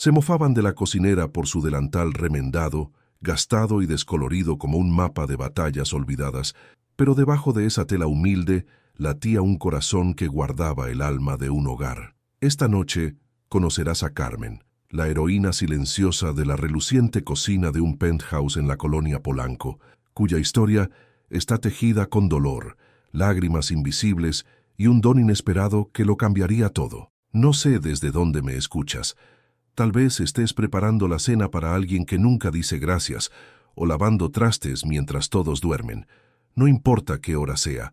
Se mofaban de la cocinera por su delantal remendado, gastado y descolorido como un mapa de batallas olvidadas, pero debajo de esa tela humilde latía un corazón que guardaba el alma de un hogar. Esta noche conocerás a Carmen, la heroína silenciosa de la reluciente cocina de un penthouse en la colonia Polanco, cuya historia está tejida con dolor, lágrimas invisibles y un don inesperado que lo cambiaría todo. No sé desde dónde me escuchas. Tal vez estés preparando la cena para alguien que nunca dice gracias, o lavando trastes mientras todos duermen. No importa qué hora sea,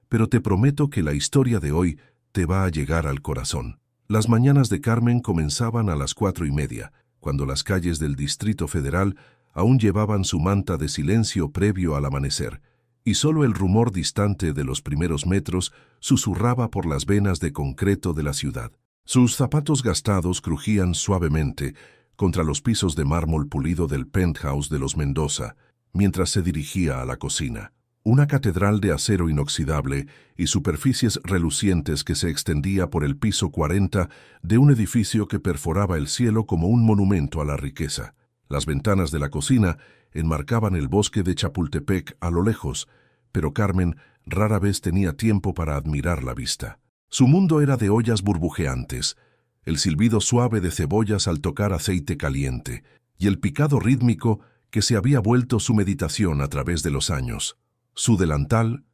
pero te prometo que la historia de hoy te va a llegar al corazón. Las mañanas de Carmen comenzaban a las 4:30, cuando las calles del Distrito Federal aún llevaban su manta de silencio previo al amanecer, y solo el rumor distante de los primeros metros susurraba por las venas de concreto de la ciudad. Sus zapatos gastados crujían suavemente contra los pisos de mármol pulido del penthouse de los Mendoza, mientras se dirigía a la cocina. Una catedral de acero inoxidable y superficies relucientes que se extendía por el piso 40 de un edificio que perforaba el cielo como un monumento a la riqueza. Las ventanas de la cocina enmarcaban el bosque de Chapultepec a lo lejos, pero Carmen rara vez tenía tiempo para admirar la vista. Su mundo era de ollas burbujeantes, el silbido suave de cebollas al tocar aceite caliente y el picado rítmico que se había vuelto su meditación a través de los años. Su delantal,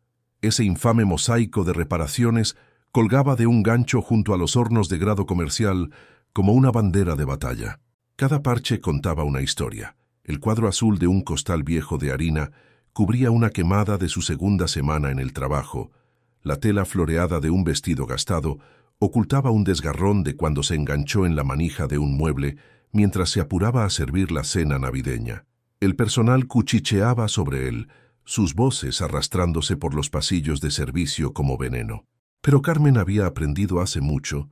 ese infame mosaico de reparaciones, colgaba de un gancho junto a los hornos de grado comercial como una bandera de batalla. Cada parche contaba una historia. El cuadro azul de un costal viejo de harina cubría una quemada de su segunda semana en el trabajo. La tela floreada de un vestido gastado ocultaba un desgarrón de cuando se enganchó en la manija de un mueble mientras se apuraba a servir la cena navideña. El personal cuchicheaba sobre él, sus voces arrastrándose por los pasillos de servicio como veneno. Pero Carmen había aprendido hace mucho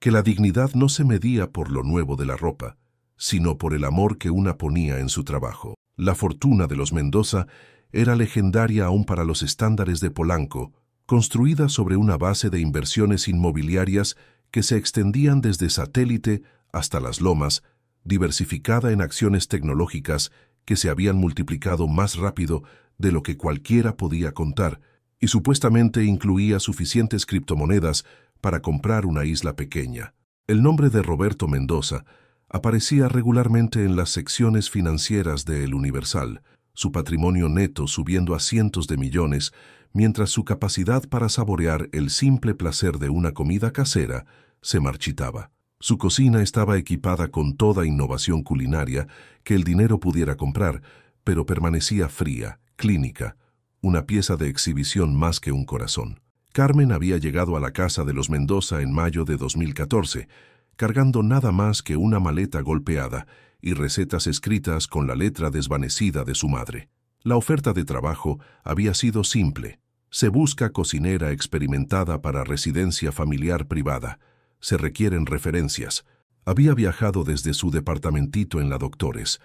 que la dignidad no se medía por lo nuevo de la ropa, sino por el amor que una ponía en su trabajo. La fortuna de los Mendoza era legendaria aún para los estándares de Polanco, construida sobre una base de inversiones inmobiliarias que se extendían desde Satélite hasta Las Lomas, diversificada en acciones tecnológicas que se habían multiplicado más rápido de lo que cualquiera podía contar, y supuestamente incluía suficientes criptomonedas para comprar una isla pequeña. El nombre de Roberto Mendoza aparecía regularmente en las secciones financieras de El Universal, su patrimonio neto subiendo a cientos de millones, mientras su capacidad para saborear el simple placer de una comida casera se marchitaba. Su cocina estaba equipada con toda innovación culinaria que el dinero pudiera comprar, pero permanecía fría, clínica, una pieza de exhibición más que un corazón. Carmen había llegado a la casa de los Mendoza en mayo de 2014, cargando nada más que una maleta golpeada y recetas escritas con la letra desvanecida de su madre. La oferta de trabajo había sido simple. Se busca cocinera experimentada para residencia familiar privada. Se requieren referencias. Había viajado desde su departamentito en la Doctores,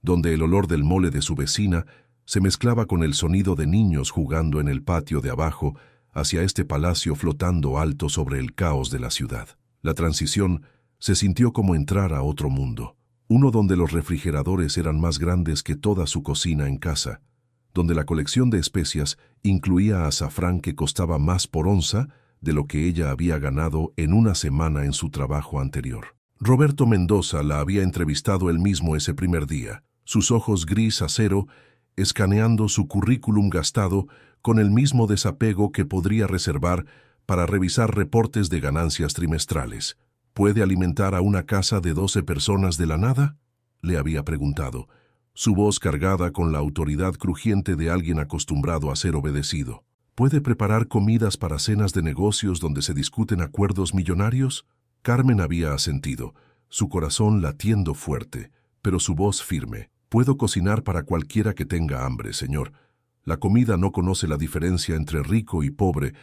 donde el olor del mole de su vecina se mezclaba con el sonido de niños jugando en el patio de abajo, hacia este palacio flotando alto sobre el caos de la ciudad. La transición se sintió como entrar a otro mundo, uno donde los refrigeradores eran más grandes que toda su cocina en casa, donde la colección de especias incluía azafrán que costaba más por onza de lo que ella había ganado en una semana en su trabajo anterior. Roberto Mendoza la había entrevistado él mismo ese primer día, sus ojos gris acero escaneando su currículum gastado con el mismo desapego que podría reservar para revisar reportes de ganancias trimestrales. ¿Puede alimentar a una casa de 12 personas de la nada?, le había preguntado, su voz cargada con la autoridad crujiente de alguien acostumbrado a ser obedecido. ¿Puede preparar comidas para cenas de negocios donde se discuten acuerdos millonarios? Carmen había asentido, su corazón latiendo fuerte, pero su voz firme. Puedo cocinar para cualquiera que tenga hambre, señor. La comida no conoce la diferencia entre rico y pobre,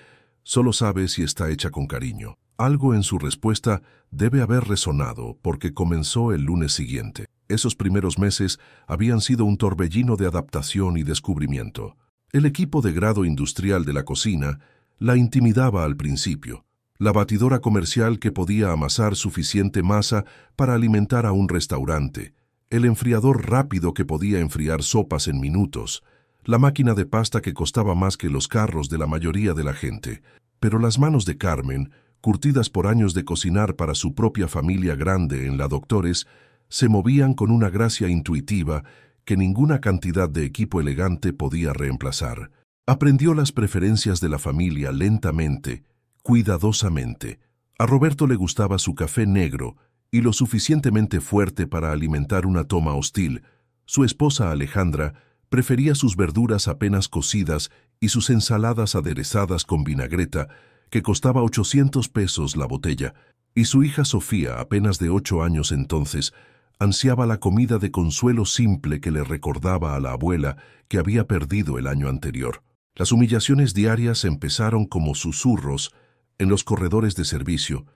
solo sabe si está hecha con cariño. Algo en su respuesta debe haber resonado porque comenzó el lunes siguiente. Esos primeros meses habían sido un torbellino de adaptación y descubrimiento. El equipo de grado industrial de la cocina la intimidaba al principio. la batidora comercial que podía amasar suficiente masa para alimentar a un restaurante, el enfriador rápido que podía enfriar sopas en minutos, la máquina de pasta que costaba más que los carros de la mayoría de la gente. Pero las manos de Carmen, curtidas por años de cocinar para su propia familia grande en la Doctores, se movían con una gracia intuitiva que ninguna cantidad de equipo elegante podía reemplazar. Aprendió las preferencias de la familia lentamente, cuidadosamente. A Roberto le gustaba su café negro y lo suficientemente fuerte para alimentar una toma hostil. Su esposa Alejandra prefería sus verduras apenas cocidas y sus ensaladas aderezadas con vinagreta, que costaba 800 pesos la botella, y su hija Sofía, apenas de 8 años entonces, ansiaba la comida de consuelo simple que le recordaba a la abuela que había perdido el año anterior. Las humillaciones diarias empezaron como susurros en los corredores de servicio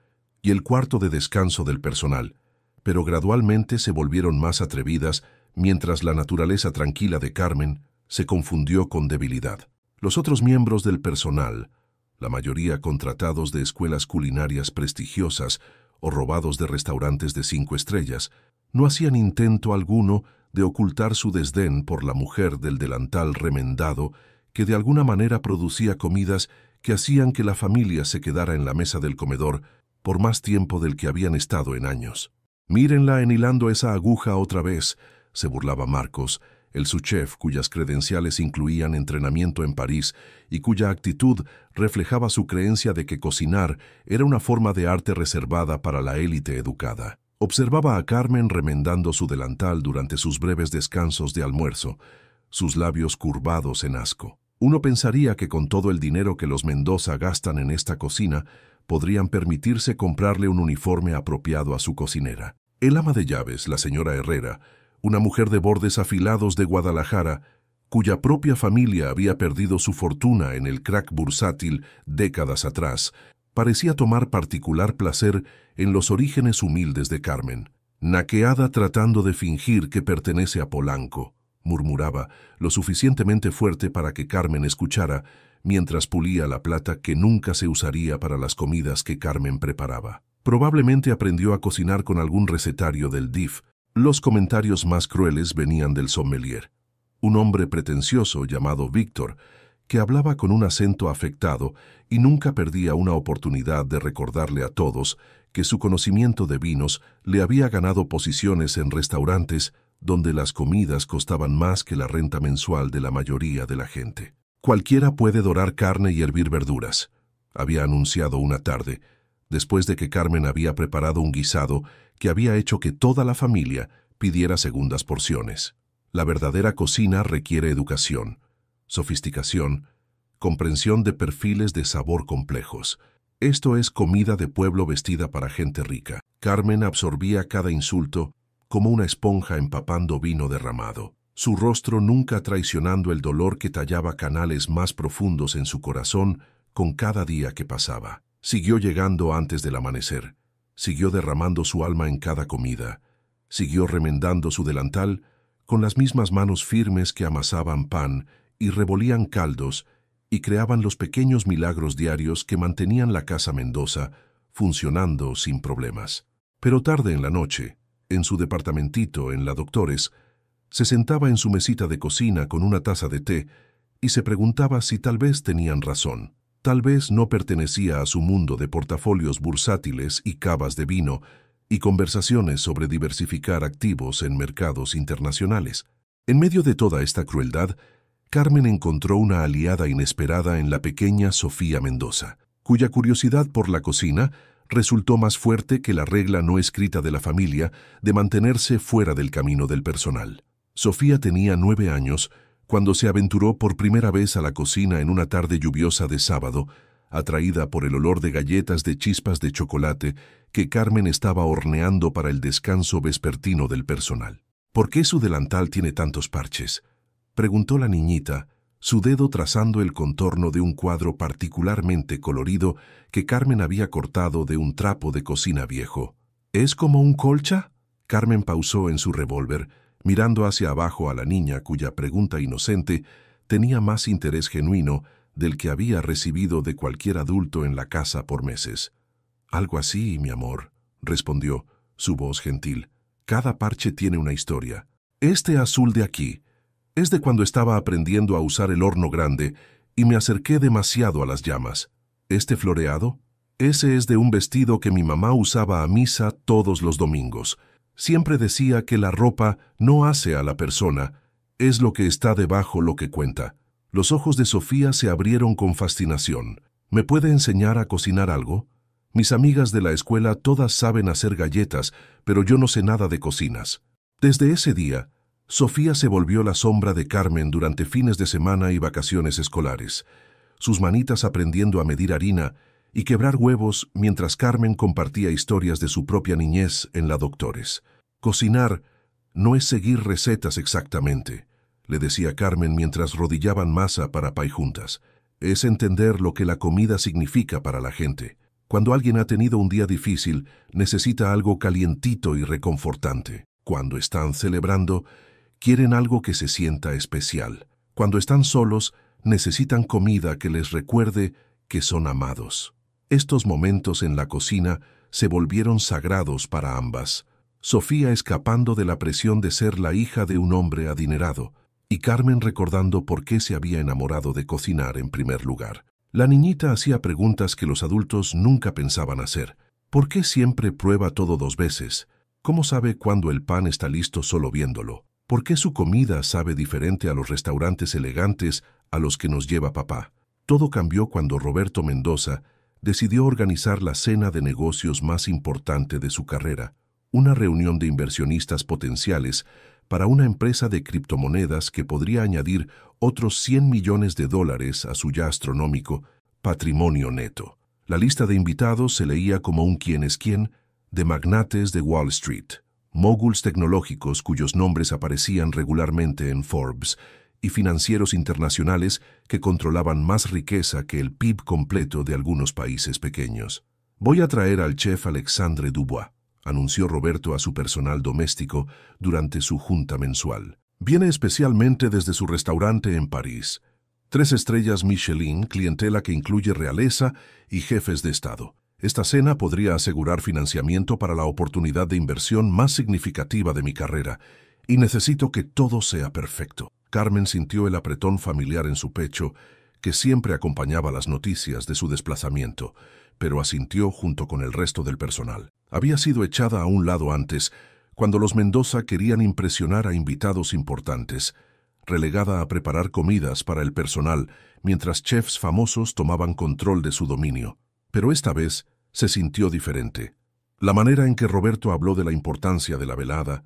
y el cuarto de descanso del personal, pero gradualmente se volvieron más atrevidas mientras la naturaleza tranquila de Carmen se confundió con debilidad. Los otros miembros del personal, la mayoría contratados de escuelas culinarias prestigiosas o robados de restaurantes de 5 estrellas, no hacían intento alguno de ocultar su desdén por la mujer del delantal remendado que de alguna manera producía comidas que hacían que la familia se quedara en la mesa del comedor por más tiempo del que habían estado en años. «Mírenla enhilando esa aguja otra vez», se burlaba Marcos, el subchef cuyas credenciales incluían entrenamiento en París y cuya actitud reflejaba su creencia de que cocinar era una forma de arte reservada para la élite educada. Observaba a Carmen remendando su delantal durante sus breves descansos de almuerzo, sus labios curvados en asco. Uno pensaría que con todo el dinero que los Mendoza gastan en esta cocina, podrían permitirse comprarle un uniforme apropiado a su cocinera. El ama de llaves, la señora Herrera, una mujer de bordes afilados de Guadalajara, cuya propia familia había perdido su fortuna en el crack bursátil décadas atrás, parecía tomar particular placer en los orígenes humildes de Carmen. «Naqueada tratando de fingir que pertenece a Polanco», murmuraba, lo suficientemente fuerte para que Carmen escuchara, mientras pulía la plata que nunca se usaría para las comidas que Carmen preparaba. Probablemente aprendió a cocinar con algún recetario del DIF. Los comentarios más crueles venían del sommelier, un hombre pretencioso llamado Víctor, que hablaba con un acento afectado y nunca perdía una oportunidad de recordarle a todos que su conocimiento de vinos le había ganado posiciones en restaurantes donde las comidas costaban más que la renta mensual de la mayoría de la gente. «Cualquiera puede dorar carne y hervir verduras», había anunciado una tarde, después de que Carmen había preparado un guisado que había hecho que toda la familia pidiera segundas porciones. La verdadera cocina requiere educación, sofisticación, comprensión de perfiles de sabor complejos. Esto es comida de pueblo vestida para gente rica. Carmen absorbía cada insulto como una esponja empapando vino derramado, su rostro nunca traicionando el dolor que tallaba canales más profundos en su corazón con cada día que pasaba. Siguió llegando antes del amanecer, siguió derramando su alma en cada comida, siguió remendando su delantal con las mismas manos firmes que amasaban pan y revolían caldos y creaban los pequeños milagros diarios que mantenían la casa Mendoza funcionando sin problemas. Pero tarde en la noche, en su departamentito en la Doctores, se sentaba en su mesita de cocina con una taza de té y se preguntaba si tal vez tenían razón. Tal vez no pertenecía a su mundo de portafolios bursátiles y cavas de vino y conversaciones sobre diversificar activos en mercados internacionales. En medio de toda esta crueldad, Carmen encontró una aliada inesperada en la pequeña Sofía Mendoza, cuya curiosidad por la cocina resultó más fuerte que la regla no escrita de la familia de mantenerse fuera del camino del personal. Sofía tenía 9 años cuando se aventuró por primera vez a la cocina en una tarde lluviosa de sábado, atraída por el olor de galletas de chispas de chocolate que Carmen estaba horneando para el descanso vespertino del personal. «¿Por qué su delantal tiene tantos parches?», preguntó la niñita, su dedo trazando el contorno de un cuadro particularmente colorido que Carmen había cortado de un trapo de cocina viejo. «¿Es como un colcha?». Carmen pausó en su revólver, mirando hacia abajo a la niña cuya pregunta inocente tenía más interés genuino del que había recibido de cualquier adulto en la casa por meses. Algo así, mi amor, respondió, su voz gentil. Cada parche tiene una historia. Este azul de aquí es de cuando estaba aprendiendo a usar el horno grande y me acerqué demasiado a las llamas. Este floreado, ese es de un vestido que mi mamá usaba a misa todos los domingos. Siempre decía que la ropa no hace a la persona, es lo que está debajo lo que cuenta. Los ojos de Sofía se abrieron con fascinación. ¿Me puede enseñar a cocinar algo? Mis amigas de la escuela todas saben hacer galletas, pero yo no sé nada de cocinas. Desde ese día, Sofía se volvió la sombra de Carmen durante fines de semana y vacaciones escolares. Sus manitas aprendiendo a medir harina y quebrar huevos mientras Carmen compartía historias de su propia niñez en la Doctores. Cocinar no es seguir recetas exactamente, le decía Carmen mientras rodillaban masa para pay juntas. Es entender lo que la comida significa para la gente. Cuando alguien ha tenido un día difícil, necesita algo calientito y reconfortante. Cuando están celebrando, quieren algo que se sienta especial. Cuando están solos, necesitan comida que les recuerde que son amados. Estos momentos en la cocina se volvieron sagrados para ambas. Sofía escapando de la presión de ser la hija de un hombre adinerado, y Carmen recordando por qué se había enamorado de cocinar en primer lugar. La niñita hacía preguntas que los adultos nunca pensaban hacer. ¿Por qué siempre prueba todo 2 veces? ¿Cómo sabe cuándo el pan está listo solo viéndolo? ¿Por qué su comida sabe diferente a los restaurantes elegantes a los que nos lleva papá? Todo cambió cuando Roberto Mendoza decidió organizar la cena de negocios más importante de su carrera, una reunión de inversionistas potenciales para una empresa de criptomonedas que podría añadir otros $100 millones a su ya astronómico patrimonio neto. La lista de invitados se leía como un quién es quién de magnates de Wall Street, móguls tecnológicos cuyos nombres aparecían regularmente en Forbes, y financieros internacionales que controlaban más riqueza que el PIB completo de algunos países pequeños. Voy a traer al chef Alexandre Dubois, anunció Roberto a su personal doméstico durante su junta mensual. Viene especialmente desde su restaurante en París. 3 estrellas Michelin, clientela que incluye realeza y jefes de Estado. Esta cena podría asegurar financiamiento para la oportunidad de inversión más significativa de mi carrera, y necesito que todo sea perfecto. Carmen sintió el apretón familiar en su pecho, que siempre acompañaba las noticias de su desplazamiento, pero asintió junto con el resto del personal. Había sido echada a un lado antes, cuando los Mendoza querían impresionar a invitados importantes, relegada a preparar comidas para el personal, mientras chefs famosos tomaban control de su dominio. Pero esta vez se sintió diferente. La manera en que Roberto habló de la importancia de la velada,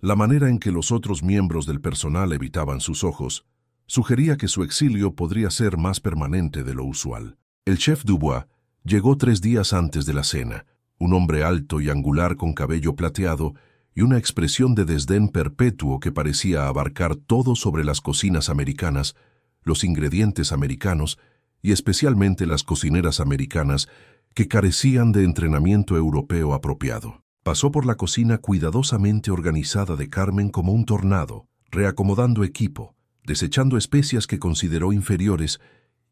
la manera en que los otros miembros del personal evitaban sus ojos, sugería que su exilio podría ser más permanente de lo usual. El chef Dubois llegó 3 días antes de la cena, un hombre alto y angular con cabello plateado y una expresión de desdén perpetuo que parecía abarcar todo sobre las cocinas americanas, los ingredientes americanos y especialmente las cocineras americanas que carecían de entrenamiento europeo apropiado. Pasó por la cocina cuidadosamente organizada de Carmen como un tornado, reacomodando equipo, desechando especias que consideró inferiores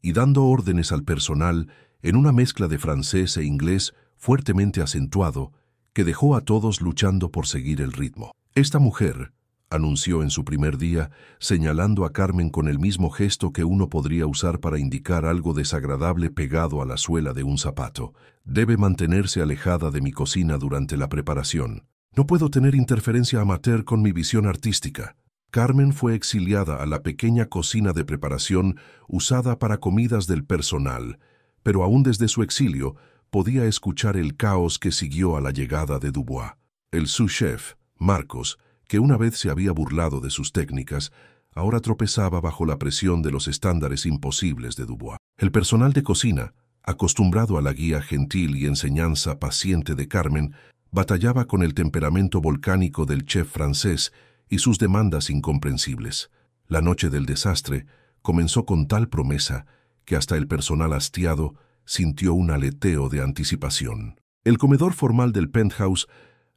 y dando órdenes al personal en una mezcla de francés e inglés fuertemente acentuado que dejó a todos luchando por seguir el ritmo. Esta mujer, anunció en su primer día, señalando a Carmen con el mismo gesto que uno podría usar para indicar algo desagradable pegado a la suela de un zapato, debe mantenerse alejada de mi cocina durante la preparación. No puedo tener interferencia amateur con mi visión artística. Carmen fue exiliada a la pequeña cocina de preparación usada para comidas del personal, pero aún desde su exilio podía escuchar el caos que siguió a la llegada de Dubois. El sous-chef, Marcos, que una vez se había burlado de sus técnicas, ahora tropezaba bajo la presión de los estándares imposibles de Dubois. El personal de cocina, acostumbrado a la guía gentil y enseñanza paciente de Carmen, batallaba con el temperamento volcánico del chef francés y sus demandas incomprensibles. La noche del desastre comenzó con tal promesa que hasta el personal hastiado sintió un aleteo de anticipación. El comedor formal del penthouse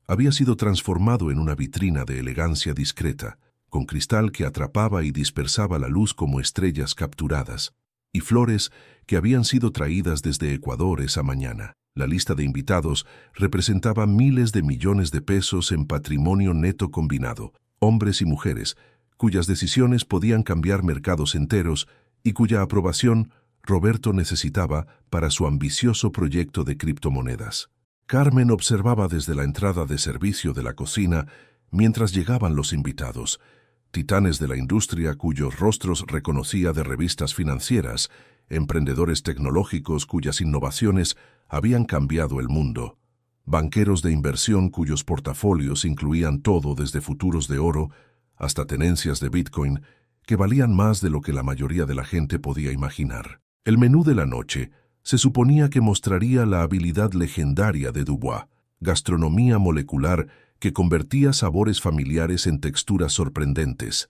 había sido transformado en una vitrina de elegancia discreta, con cristal que atrapaba y dispersaba la luz como estrellas capturadas, y flores que habían sido traídas desde Ecuador esa mañana. La lista de invitados representaba miles de millones de pesos en patrimonio neto combinado, hombres y mujeres, cuyas decisiones podían cambiar mercados enteros y cuya aprobación Roberto necesitaba para su ambicioso proyecto de criptomonedas. Carmen observaba desde la entrada de servicio de la cocina mientras llegaban los invitados, titanes de la industria cuyos rostros reconocía de revistas financieras, emprendedores tecnológicos cuyas innovaciones habían cambiado el mundo, banqueros de inversión cuyos portafolios incluían todo desde futuros de oro hasta tenencias de Bitcoin que valían más de lo que la mayoría de la gente podía imaginar. El menú de la noche se suponía que mostraría la habilidad legendaria de Dubois, gastronomía molecular que convertía sabores familiares en texturas sorprendentes,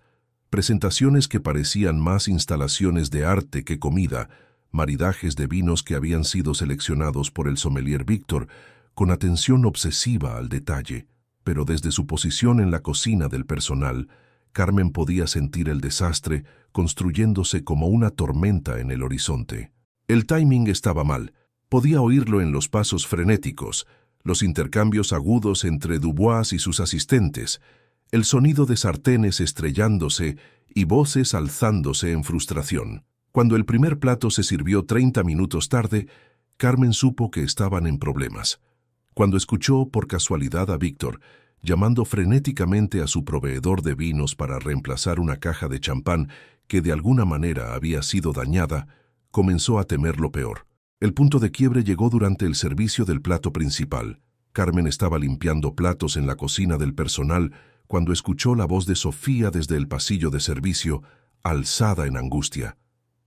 presentaciones que parecían más instalaciones de arte que comida, maridajes de vinos que habían sido seleccionados por el sommelier Víctor con atención obsesiva al detalle, pero desde su posición en la cocina del personal, Carmen podía sentir el desastre construyéndose como una tormenta en el horizonte. El timing estaba mal, podía oírlo en los pasos frenéticos, los intercambios agudos entre Dubois y sus asistentes, el sonido de sartenes estrellándose y voces alzándose en frustración. Cuando el primer plato se sirvió 30 minutos tarde, Carmen supo que estaban en problemas. Cuando escuchó por casualidad a Víctor llamando frenéticamente a su proveedor de vinos para reemplazar una caja de champán que de alguna manera había sido dañada, comenzó a temer lo peor. El punto de quiebre llegó durante el servicio del plato principal. Carmen estaba limpiando platos en la cocina del personal cuando escuchó la voz de Sofía desde el pasillo de servicio, alzada en angustia.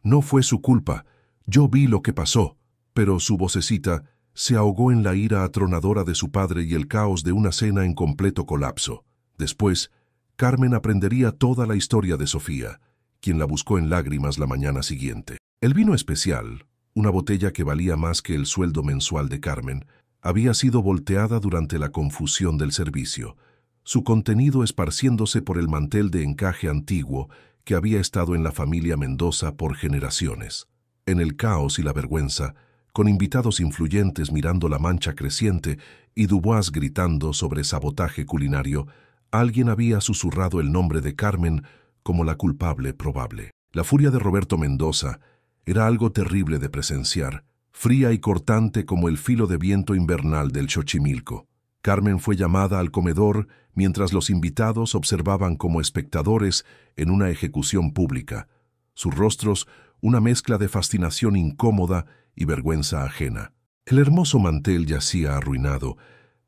No fue su culpa, yo vi lo que pasó, pero su vocecita se ahogó en la ira atronadora de su padre y el caos de una cena en completo colapso. Después, Carmen aprendería toda la historia de Sofía, quien la buscó en lágrimas la mañana siguiente. El vino especial, una botella que valía más que el sueldo mensual de Carmen, había sido volteada durante la confusión del servicio, su contenido esparciéndose por el mantel de encaje antiguo que había estado en la familia Mendoza por generaciones. En el caos y la vergüenza, con invitados influyentes mirando la mancha creciente y Dubois gritando sobre sabotaje culinario, alguien había susurrado el nombre de Carmen como la culpable probable. La furia de Roberto Mendoza era algo terrible de presenciar, fría y cortante como el filo de viento invernal del Xochimilco. Carmen fue llamada al comedor mientras los invitados observaban como espectadores en una ejecución pública, sus rostros una mezcla de fascinación incómoda y vergüenza ajena. El hermoso mantel yacía arruinado,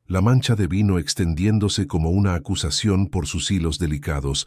la mancha de vino extendiéndose como una acusación por sus hilos delicados,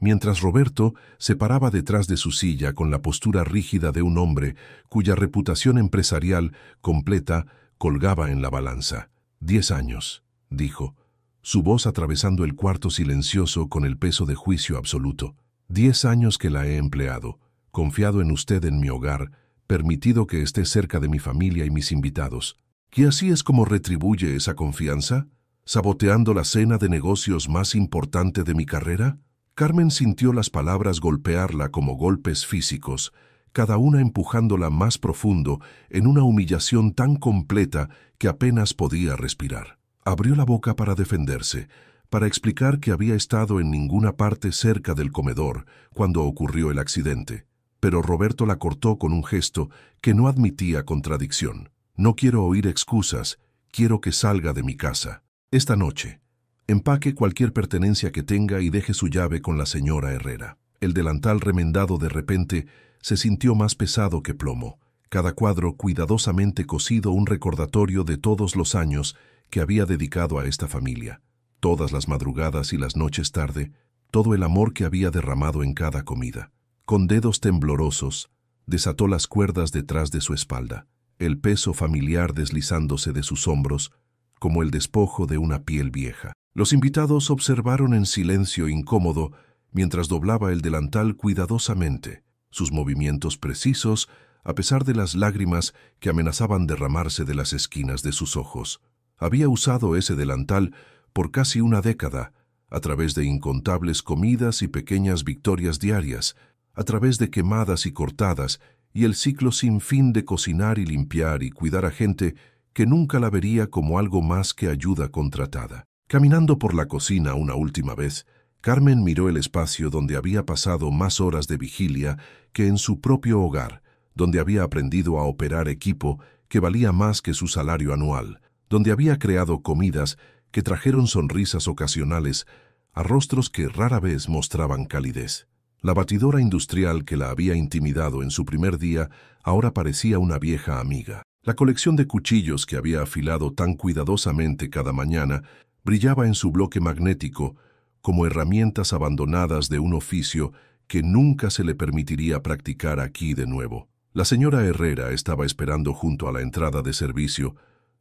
mientras Roberto se paraba detrás de su silla con la postura rígida de un hombre cuya reputación empresarial completa colgaba en la balanza. 10 años, dijo, su voz atravesando el cuarto silencioso con el peso de juicio absoluto. 10 años que la he empleado, confiado en usted en mi hogar, permitido que esté cerca de mi familia y mis invitados. ¿Y así es como retribuye esa confianza? ¿Saboteando la cena de negocios más importante de mi carrera? Carmen sintió las palabras golpearla como golpes físicos, cada una empujándola más profundo en una humillación tan completa que apenas podía respirar. Abrió la boca para defenderse, para explicar que había estado en ninguna parte cerca del comedor cuando ocurrió el accidente. Pero Roberto la cortó con un gesto que no admitía contradicción. No quiero oír excusas, quiero que salga de mi casa. Esta noche, empaque cualquier pertenencia que tenga y deje su llave con la señora Herrera. El delantal remendado de repente se sintió más pesado que plomo. Cada cuadro cuidadosamente cosido un recordatorio de todos los años que había dedicado a esta familia. Todas las madrugadas y las noches tarde, todo el amor que había derramado en cada comida. Con dedos temblorosos, desató las cuerdas detrás de su espalda, el peso familiar deslizándose de sus hombros, como el despojo de una piel vieja. Los invitados observaron en silencio incómodo mientras doblaba el delantal cuidadosamente, sus movimientos precisos, a pesar de las lágrimas que amenazaban derramarse de las esquinas de sus ojos. Había usado ese delantal por casi una década, a través de incontables comidas y pequeñas victorias diarias, a través de quemadas y cortadas, y el ciclo sin fin de cocinar y limpiar y cuidar a gente que nunca la vería como algo más que ayuda contratada. Caminando por la cocina una última vez, Carmen miró el espacio donde había pasado más horas de vigilia que en su propio hogar, donde había aprendido a operar equipo que valía más que su salario anual, donde había creado comidas que trajeron sonrisas ocasionales a rostros que rara vez mostraban calidez. La batidora industrial que la había intimidado en su primer día ahora parecía una vieja amiga. La colección de cuchillos que había afilado tan cuidadosamente cada mañana brillaba en su bloque magnético como herramientas abandonadas de un oficio que nunca se le permitiría practicar aquí de nuevo. La señora Herrera estaba esperando junto a la entrada de servicio,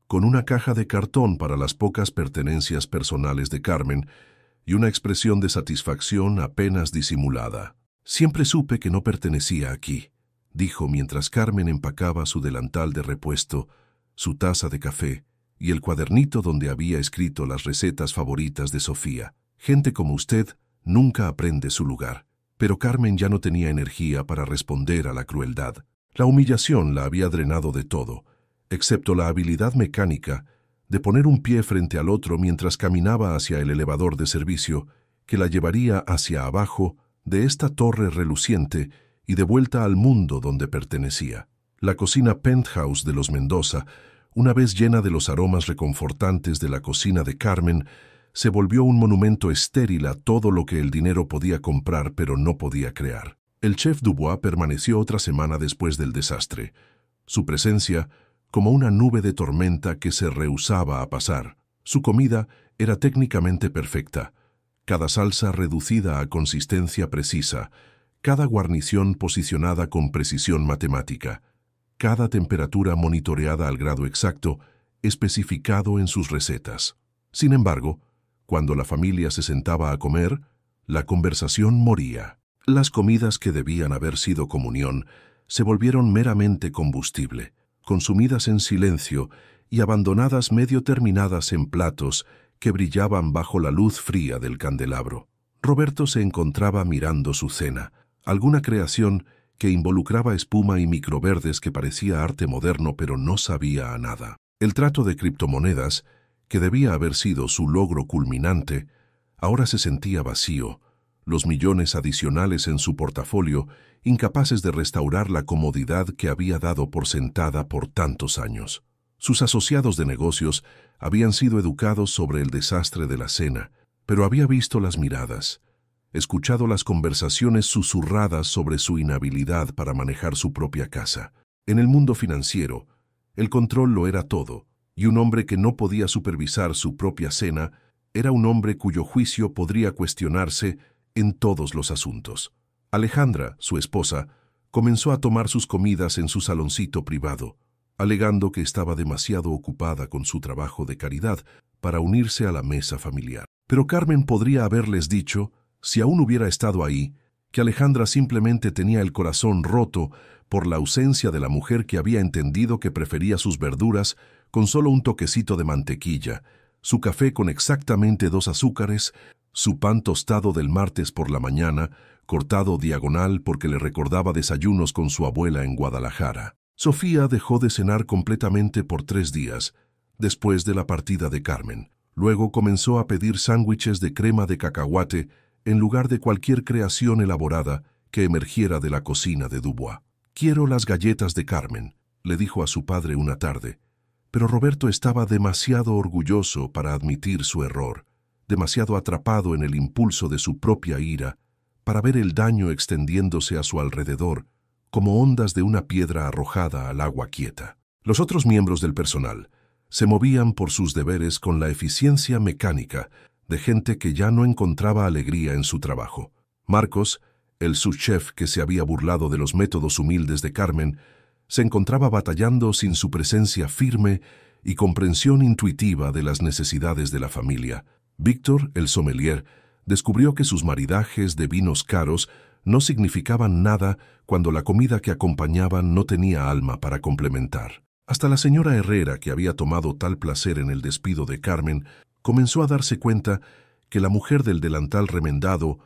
con una caja de cartón para las pocas pertenencias personales de Carmen y una expresión de satisfacción apenas disimulada. «Siempre supe que no pertenecía aquí», dijo mientras Carmen empacaba su delantal de repuesto, su taza de café y el cuadernito donde había escrito las recetas favoritas de Sofía. «Gente como usted nunca aprende su lugar». Pero Carmen ya no tenía energía para responder a la crueldad. La humillación la había drenado de todo, excepto la habilidad mecánica de poner un pie frente al otro mientras caminaba hacia el elevador de servicio que la llevaría hacia abajo de esta torre reluciente y de vuelta al mundo donde pertenecía. La cocina penthouse de los Mendoza, una vez llena de los aromas reconfortantes de la cocina de Carmen, se volvió un monumento estéril a todo lo que el dinero podía comprar pero no podía crear. El chef Dubois permaneció otra semana después del desastre, su presencia como una nube de tormenta que se rehusaba a pasar. Su comida era técnicamente perfecta, cada salsa reducida a consistencia precisa, cada guarnición posicionada con precisión matemática, cada temperatura monitoreada al grado exacto, especificado en sus recetas. Sin embargo, cuando la familia se sentaba a comer, la conversación moría. Las comidas que debían haber sido comunión se volvieron meramente combustible, consumidas en silencio y abandonadas medio terminadas en platos que brillaban bajo la luz fría del candelabro. Roberto se encontraba mirando su cena, alguna creación que involucraba espuma y microverdes que parecía arte moderno pero no sabía a nada. El trato de criptomonedas, que debía haber sido su logro culminante, ahora se sentía vacío, los millones adicionales en su portafolio incapaces de restaurar la comodidad que había dado por sentada por tantos años. Sus asociados de negocios habían sido educados sobre el desastre de la cena, pero había visto las miradas, escuchado las conversaciones susurradas sobre su inhabilidad para manejar su propia casa. En el mundo financiero, el control lo era todo, y un hombre que no podía supervisar su propia cena era un hombre cuyo juicio podría cuestionarse en todos los asuntos. Alejandra, su esposa, comenzó a tomar sus comidas en su saloncito privado, alegando que estaba demasiado ocupada con su trabajo de caridad para unirse a la mesa familiar. Pero Carmen podría haberles dicho, si aún hubiera estado ahí, que Alejandra simplemente tenía el corazón roto por la ausencia de la mujer que había entendido que prefería sus verduras con solo un toquecito de mantequilla, su café con exactamente 2 azúcares, su pan tostado del martes por la mañana, cortado diagonal porque le recordaba desayunos con su abuela en Guadalajara. Sofía dejó de cenar completamente por 3 días, después de la partida de Carmen. Luego comenzó a pedir sándwiches de crema de cacahuate en lugar de cualquier creación elaborada que emergiera de la cocina de Dubois. «Quiero las galletas de Carmen», le dijo a su padre una tarde. Pero Roberto estaba demasiado orgulloso para admitir su error, demasiado atrapado en el impulso de su propia ira, para ver el daño extendiéndose a su alrededor, como ondas de una piedra arrojada al agua quieta. Los otros miembros del personal se movían por sus deberes con la eficiencia mecánica de gente que ya no encontraba alegría en su trabajo. Marcos, el subchef que se había burlado de los métodos humildes de Carmen, se encontraba batallando sin su presencia firme y comprensión intuitiva de las necesidades de la familia. Víctor, el sommelier, descubrió que sus maridajes de vinos caros no significaban nada cuando la comida que acompañaban no tenía alma para complementar. Hasta la señora Herrera, que había tomado tal placer en el despido de Carmen, comenzó a darse cuenta que la mujer del delantal remendado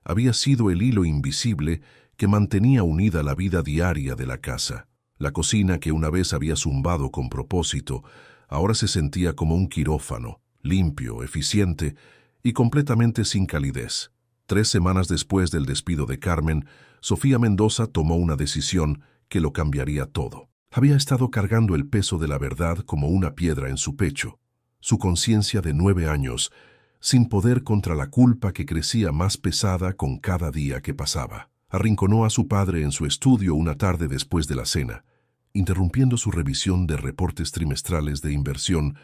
había sido el hilo invisible que mantenía unida la vida diaria de la casa. La cocina, que una vez había zumbado con propósito, Ahora se sentía como un quirófano, limpio, eficiente y completamente sin calidez. 3 semanas después del despido de Carmen, Sofía Mendoza tomó una decisión que lo cambiaría todo. Había estado cargando el peso de la verdad como una piedra en su pecho, su conciencia de 9 años, sin poder contra la culpa que crecía más pesada con cada día que pasaba. Arrinconó a su padre en su estudio una tarde después de la cena, interrumpiendo su revisión de reportes trimestrales de inversión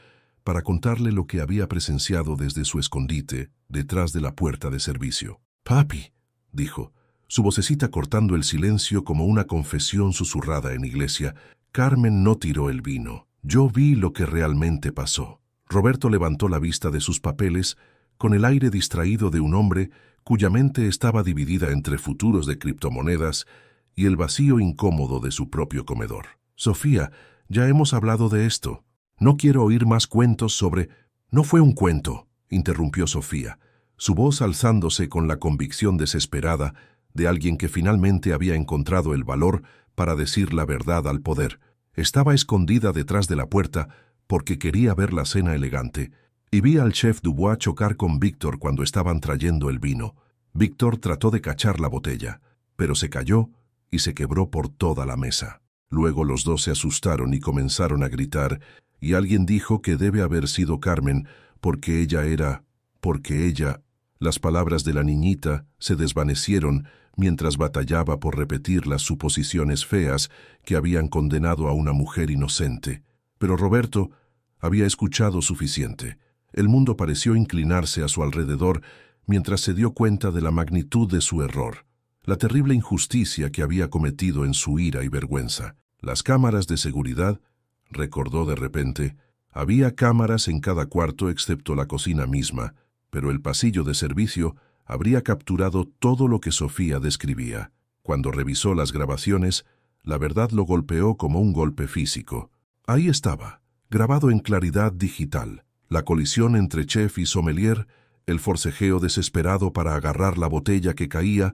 para contarle lo que había presenciado desde su escondite detrás de la puerta de servicio. «Papi», dijo, su vocecita cortando el silencio como una confesión susurrada en iglesia, «Carmen no tiró el vino. Yo vi lo que realmente pasó». Roberto levantó la vista de sus papeles con el aire distraído de un hombre cuya mente estaba dividida entre futuros de criptomonedas y el vacío incómodo de su propio comedor. «Sofía, ya hemos hablado de esto. No quiero oír más cuentos sobre...» «No fue un cuento», interrumpió Sofía, su voz alzándose con la convicción desesperada de alguien que finalmente había encontrado el valor para decir la verdad al poder. Estaba escondida detrás de la puerta porque quería ver la cena elegante, y vi al chef Dubois chocar con Víctor cuando estaban trayendo el vino. Víctor trató de cachar la botella, pero se cayó y se quebró por toda la mesa. Luego los dos se asustaron y comenzaron a gritar, y alguien dijo que debe haber sido Carmen, porque ella... Las palabras de la niñita se desvanecieron mientras batallaba por repetir las suposiciones feas que habían condenado a una mujer inocente. Pero Roberto había escuchado suficiente. El mundo pareció inclinarse a su alrededor mientras se dio cuenta de la magnitud de su error, la terrible injusticia que había cometido en su ira y vergüenza. Las cámaras de seguridad, recordó de repente, había cámaras en cada cuarto excepto la cocina misma, pero el pasillo de servicio habría capturado todo lo que Sofía describía. Cuando revisó las grabaciones, la verdad lo golpeó como un golpe físico. Ahí estaba, grabado en claridad digital, la colisión entre chef y sommelier, el forcejeo desesperado para agarrar la botella que caía,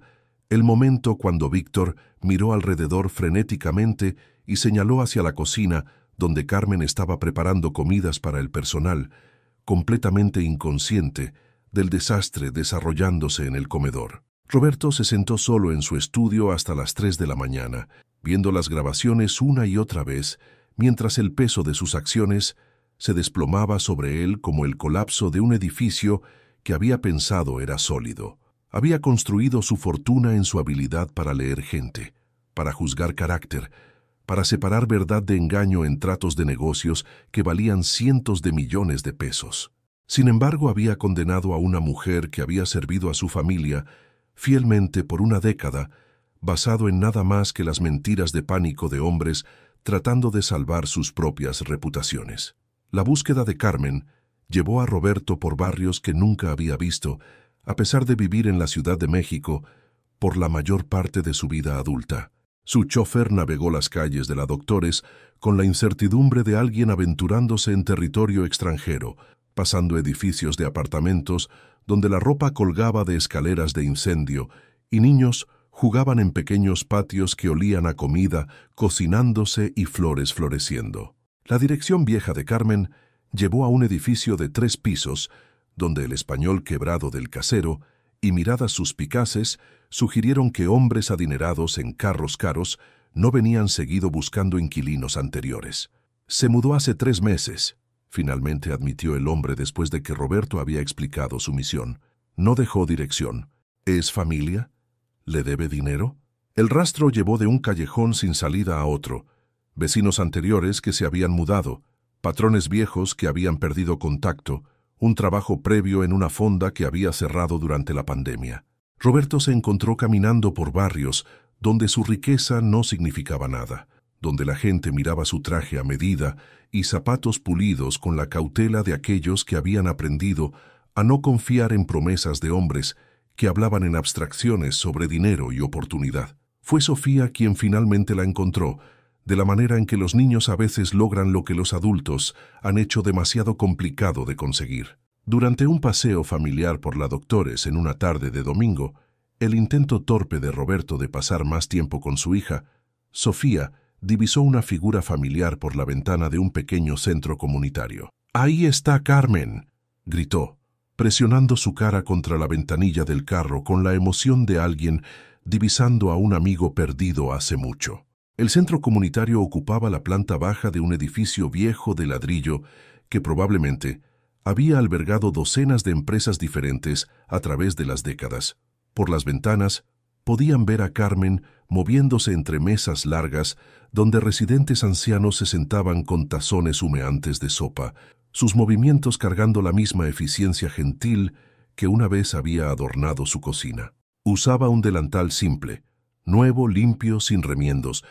el momento cuando Víctor miró alrededor frenéticamente y señaló hacia la cocina donde Carmen estaba preparando comidas para el personal, completamente inconsciente del desastre desarrollándose en el comedor. Roberto se sentó solo en su estudio hasta las 3 de la mañana, viendo las grabaciones una y otra vez, mientras el peso de sus acciones se desplomaba sobre él como el colapso de un edificio que había pensado era sólido. Había construido su fortuna en su habilidad para leer gente, para juzgar carácter, para separar verdad de engaño en tratos de negocios que valían cientos de millones de pesos. Sin embargo, había condenado a una mujer que había servido a su familia fielmente por una década, basado en nada más que las mentiras de pánico de hombres tratando de salvar sus propias reputaciones. La búsqueda de Carmen llevó a Roberto por barrios que nunca había visto, a pesar de vivir en la Ciudad de México por la mayor parte de su vida adulta. Su chofer navegó las calles de la Doctores con la incertidumbre de alguien aventurándose en territorio extranjero, pasando edificios de apartamentos donde la ropa colgaba de escaleras de incendio y niños jugaban en pequeños patios que olían a comida, cocinándose y flores floreciendo. La dirección vieja de Carmen llevó a un edificio de 3 pisos, donde el español quebrado del casero y miradas suspicaces sugirieron que hombres adinerados en carros caros no venían seguido buscando inquilinos anteriores. Se mudó hace 3 meses. Finalmente admitió el hombre después de que Roberto había explicado su misión. No dejó dirección. ¿Es familia? ¿Le debe dinero? El rastro llevó de un callejón sin salida a otro. Vecinos anteriores que se habían mudado, patrones viejos que habían perdido contacto, un trabajo previo en una fonda que había cerrado durante la pandemia. Roberto se encontró caminando por barrios donde su riqueza no significaba nada, donde la gente miraba su traje a medida y zapatos pulidos con la cautela de aquellos que habían aprendido a no confiar en promesas de hombres que hablaban en abstracciones sobre dinero y oportunidad. Fue Sofía quien finalmente la encontró, de la manera en que los niños a veces logran lo que los adultos han hecho demasiado complicado de conseguir. Durante un paseo familiar por la Doctores en una tarde de domingo, el intento torpe de Roberto de pasar más tiempo con su hija, Sofía divisó una figura familiar por la ventana de un pequeño centro comunitario. «¡Ahí está Carmen!», gritó, presionando su cara contra la ventanilla del carro con la emoción de alguien divisando a un amigo perdido hace mucho. El centro comunitario ocupaba la planta baja de un edificio viejo de ladrillo que probablemente había albergado docenas de empresas diferentes a través de las décadas. Por las ventanas podían ver a Carmen moviéndose entre mesas largas donde residentes ancianos se sentaban con tazones humeantes de sopa, sus movimientos cargando la misma eficiencia gentil que una vez había adornado su cocina. Usaba un delantal simple, nuevo, limpio, sin remiendos,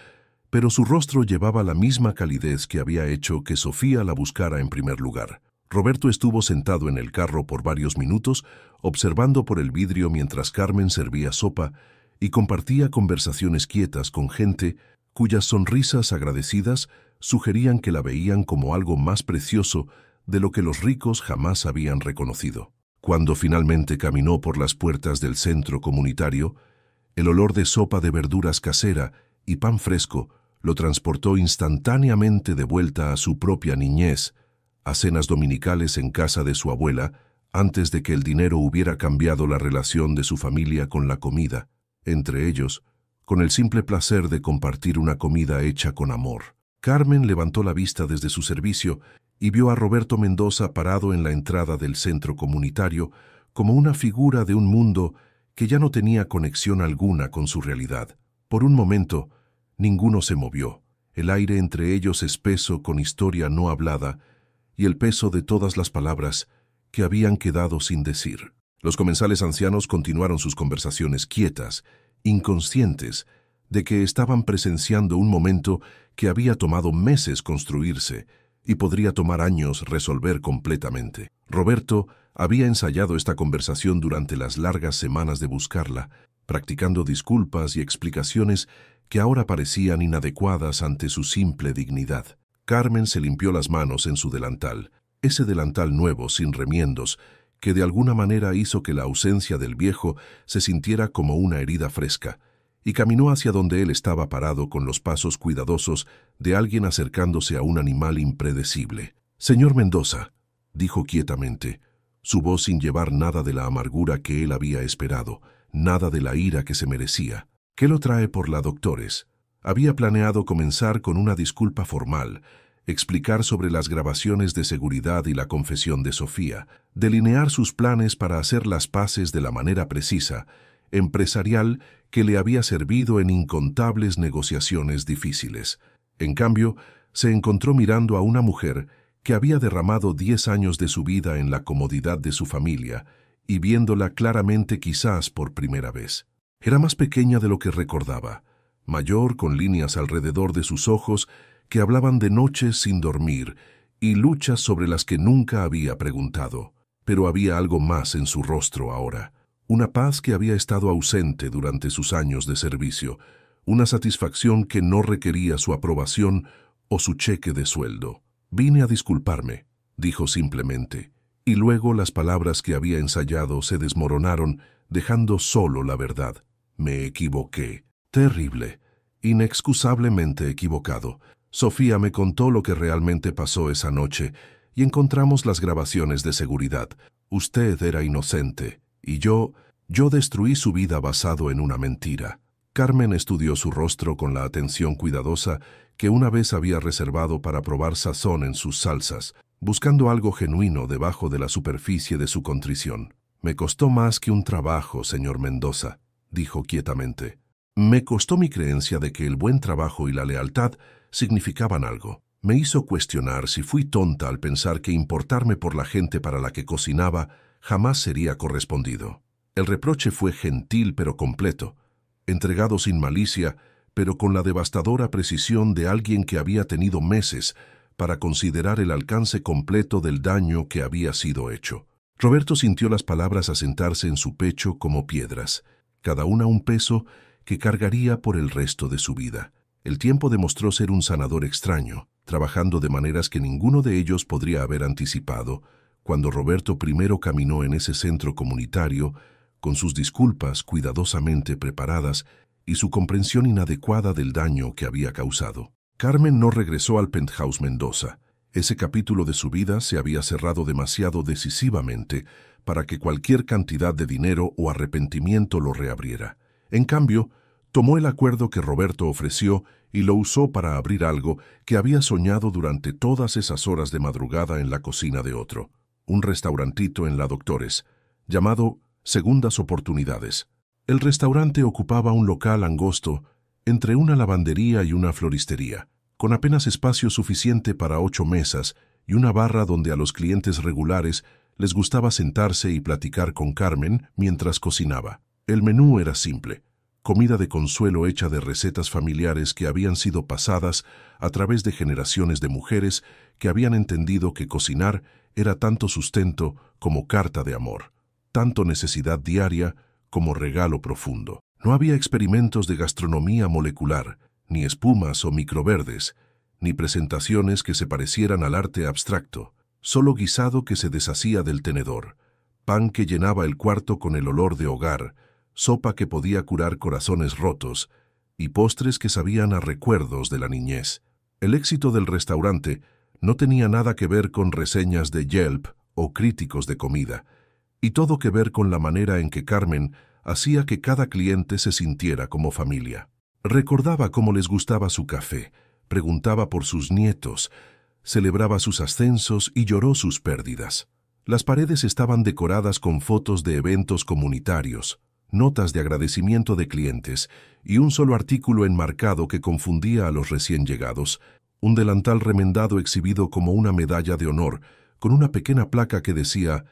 pero su rostro llevaba la misma calidez que había hecho que Sofía la buscara en primer lugar. Roberto estuvo sentado en el carro por varios minutos, observando por el vidrio mientras Carmen servía sopa y compartía conversaciones quietas con gente cuyas sonrisas agradecidas sugerían que la veían como algo más precioso de lo que los ricos jamás habían reconocido. Cuando finalmente caminó por las puertas del centro comunitario, el olor de sopa de verduras casera y pan fresco lo transportó instantáneamente de vuelta a su propia niñez, a cenas dominicales en casa de su abuela, antes de que el dinero hubiera cambiado la relación de su familia con la comida, entre ellos, con el simple placer de compartir una comida hecha con amor. Carmen levantó la vista desde su servicio y vio a Roberto Mendoza parado en la entrada del centro comunitario como una figura de un mundo que ya no tenía conexión alguna con su realidad. Por un momento, ninguno se movió, el aire entre ellos espeso con historia no hablada y el peso de todas las palabras que habían quedado sin decir. Los comensales ancianos continuaron sus conversaciones quietas, inconscientes de que estaban presenciando un momento que había tomado meses construirse y podría tomar años resolver completamente. Roberto había ensayado esta conversación durante las largas semanas de buscarla, practicando disculpas y explicaciones que ahora parecían inadecuadas ante su simple dignidad. Carmen se limpió las manos en su delantal, ese delantal nuevo sin remiendos, que de alguna manera hizo que la ausencia del viejo se sintiera como una herida fresca, y caminó hacia donde él estaba parado con los pasos cuidadosos de alguien acercándose a un animal impredecible. «Señor Mendoza», dijo quietamente, su voz sin llevar nada de la amargura que él había esperado, nada de la ira que se merecía. «¿Qué lo trae por la doctores?» Había planeado comenzar con una disculpa formal, explicar sobre las grabaciones de seguridad y la confesión de Sofía, delinear sus planes para hacer las paces de la manera precisa, empresarial, que le había servido en incontables negociaciones difíciles. En cambio, se encontró mirando a una mujer que había derramado 10 años de su vida en la comodidad de su familia y viéndola claramente quizás por primera vez. Era más pequeña de lo que recordaba, mayor con líneas alrededor de sus ojos que hablaban de noches sin dormir y luchas sobre las que nunca había preguntado. Pero había algo más en su rostro ahora. Una paz que había estado ausente durante sus años de servicio, una satisfacción que no requería su aprobación o su cheque de sueldo. «Vine a disculparme», dijo simplemente, y luego las palabras que había ensayado se desmoronaron, dejando solo la verdad. «Me equivoqué. Terrible. Inexcusablemente equivocado. Sofía me contó lo que realmente pasó esa noche y encontramos las grabaciones de seguridad. Usted era inocente. Y yo destruí su vida basado en una mentira». Carmen estudió su rostro con la atención cuidadosa que una vez había reservado para probar sazón en sus salsas, buscando algo genuino debajo de la superficie de su contrición. «Me costó más que un trabajo, señor Mendoza», dijo quietamente. «Me costó mi creencia de que el buen trabajo y la lealtad significaban algo. Me hizo cuestionar si fui tonta al pensar que importarme por la gente para la que cocinaba jamás sería correspondido. El reproche fue gentil pero completo, entregado sin malicia, pero con la devastadora precisión de alguien que había tenido meses para considerar el alcance completo del daño que había sido hecho. Roberto sintió las palabras asentarse en su pecho como piedras, cada una un peso que cargaría por el resto de su vida. El tiempo demostró ser un sanador extraño, trabajando de maneras que ninguno de ellos podría haber anticipado, cuando Roberto primero caminó en ese centro comunitario, con sus disculpas cuidadosamente preparadas y su comprensión inadecuada del daño que había causado. Carmen no regresó al Penthouse Mendoza. Ese capítulo de su vida se había cerrado demasiado decisivamente para que cualquier cantidad de dinero o arrepentimiento lo reabriera. En cambio, tomó el acuerdo que Roberto ofreció y lo usó para abrir algo que había soñado durante todas esas horas de madrugada en la cocina de otro, un restaurantito en la Doctores, llamado Segundas Oportunidades. El restaurante ocupaba un local angosto entre una lavandería y una floristería, con apenas espacio suficiente para 8 mesas y una barra donde a los clientes regulares les gustaba sentarse y platicar con Carmen mientras cocinaba. El menú era simple: comida de consuelo hecha de recetas familiares que habían sido pasadas a través de generaciones de mujeres que habían entendido que cocinar era tanto sustento como carta de amor, tanto necesidad diaria como regalo profundo. No había experimentos de gastronomía molecular, ni espumas o microverdes, ni presentaciones que se parecieran al arte abstracto, solo guisado que se deshacía del tenedor, pan que llenaba el cuarto con el olor de hogar, sopa que podía curar corazones rotos y postres que sabían a recuerdos de la niñez. El éxito del restaurante no tenía nada que ver con reseñas de Yelp o críticos de comida, y todo que ver con la manera en que Carmen hacía que cada cliente se sintiera como familia. Recordaba cómo les gustaba su café, preguntaba por sus nietos, celebraba sus ascensos y lloró sus pérdidas. Las paredes estaban decoradas con fotos de eventos comunitarios, notas de agradecimiento de clientes y un solo artículo enmarcado que confundía a los recién llegados, un delantal remendado exhibido como una medalla de honor, con una pequeña placa que decía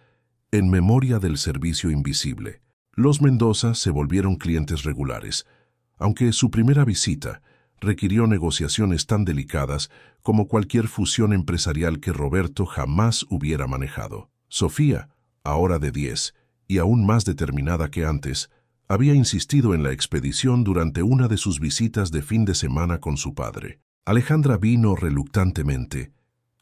«En memoria del servicio invisible». Los Mendoza se volvieron clientes regulares, aunque su primera visita requirió negociaciones tan delicadas como cualquier fusión empresarial que Roberto jamás hubiera manejado. Sofía, ahora de 10, y aún más determinada que antes, había insistido en la expedición durante una de sus visitas de fin de semana con su padre. Alejandra vino reluctantemente,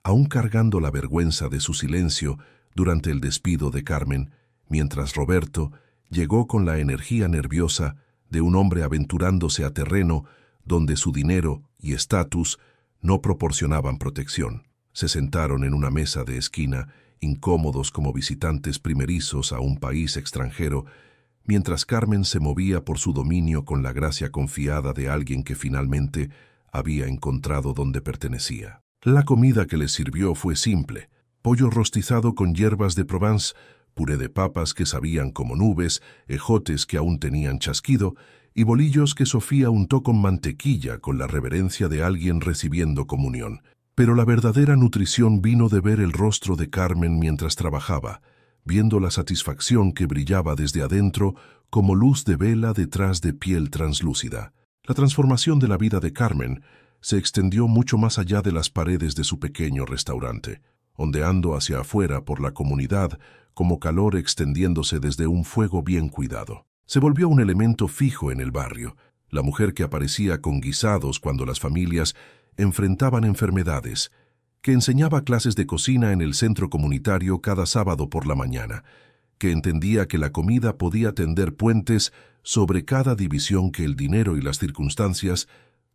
aún cargando la vergüenza de su silencio durante el despido de Carmen, mientras Roberto llegó con la energía nerviosa de un hombre aventurándose a terreno donde su dinero y estatus no proporcionaban protección. Se sentaron en una mesa de esquina, incómodos como visitantes primerizos a un país extranjero, mientras Carmen se movía por su dominio con la gracia confiada de alguien que finalmente había encontrado donde pertenecía. La comida que les sirvió fue simple: pollo rostizado con hierbas de Provence, puré de papas que sabían como nubes, ejotes que aún tenían chasquido y bolillos que Sofía untó con mantequilla con la reverencia de alguien recibiendo comunión. Pero la verdadera nutrición vino de ver el rostro de Carmen mientras trabajaba, viendo la satisfacción que brillaba desde adentro como luz de vela detrás de piel translúcida. La transformación de la vida de Carmen se extendió mucho más allá de las paredes de su pequeño restaurante, ondeando hacia afuera por la comunidad como calor extendiéndose desde un fuego bien cuidado. Se volvió un elemento fijo en el barrio, la mujer que aparecía con guisados cuando las familias enfrentaban enfermedades, que enseñaba clases de cocina en el centro comunitario cada sábado por la mañana, que entendía que la comida podía tender puentes sobre cada división que el dinero y las circunstancias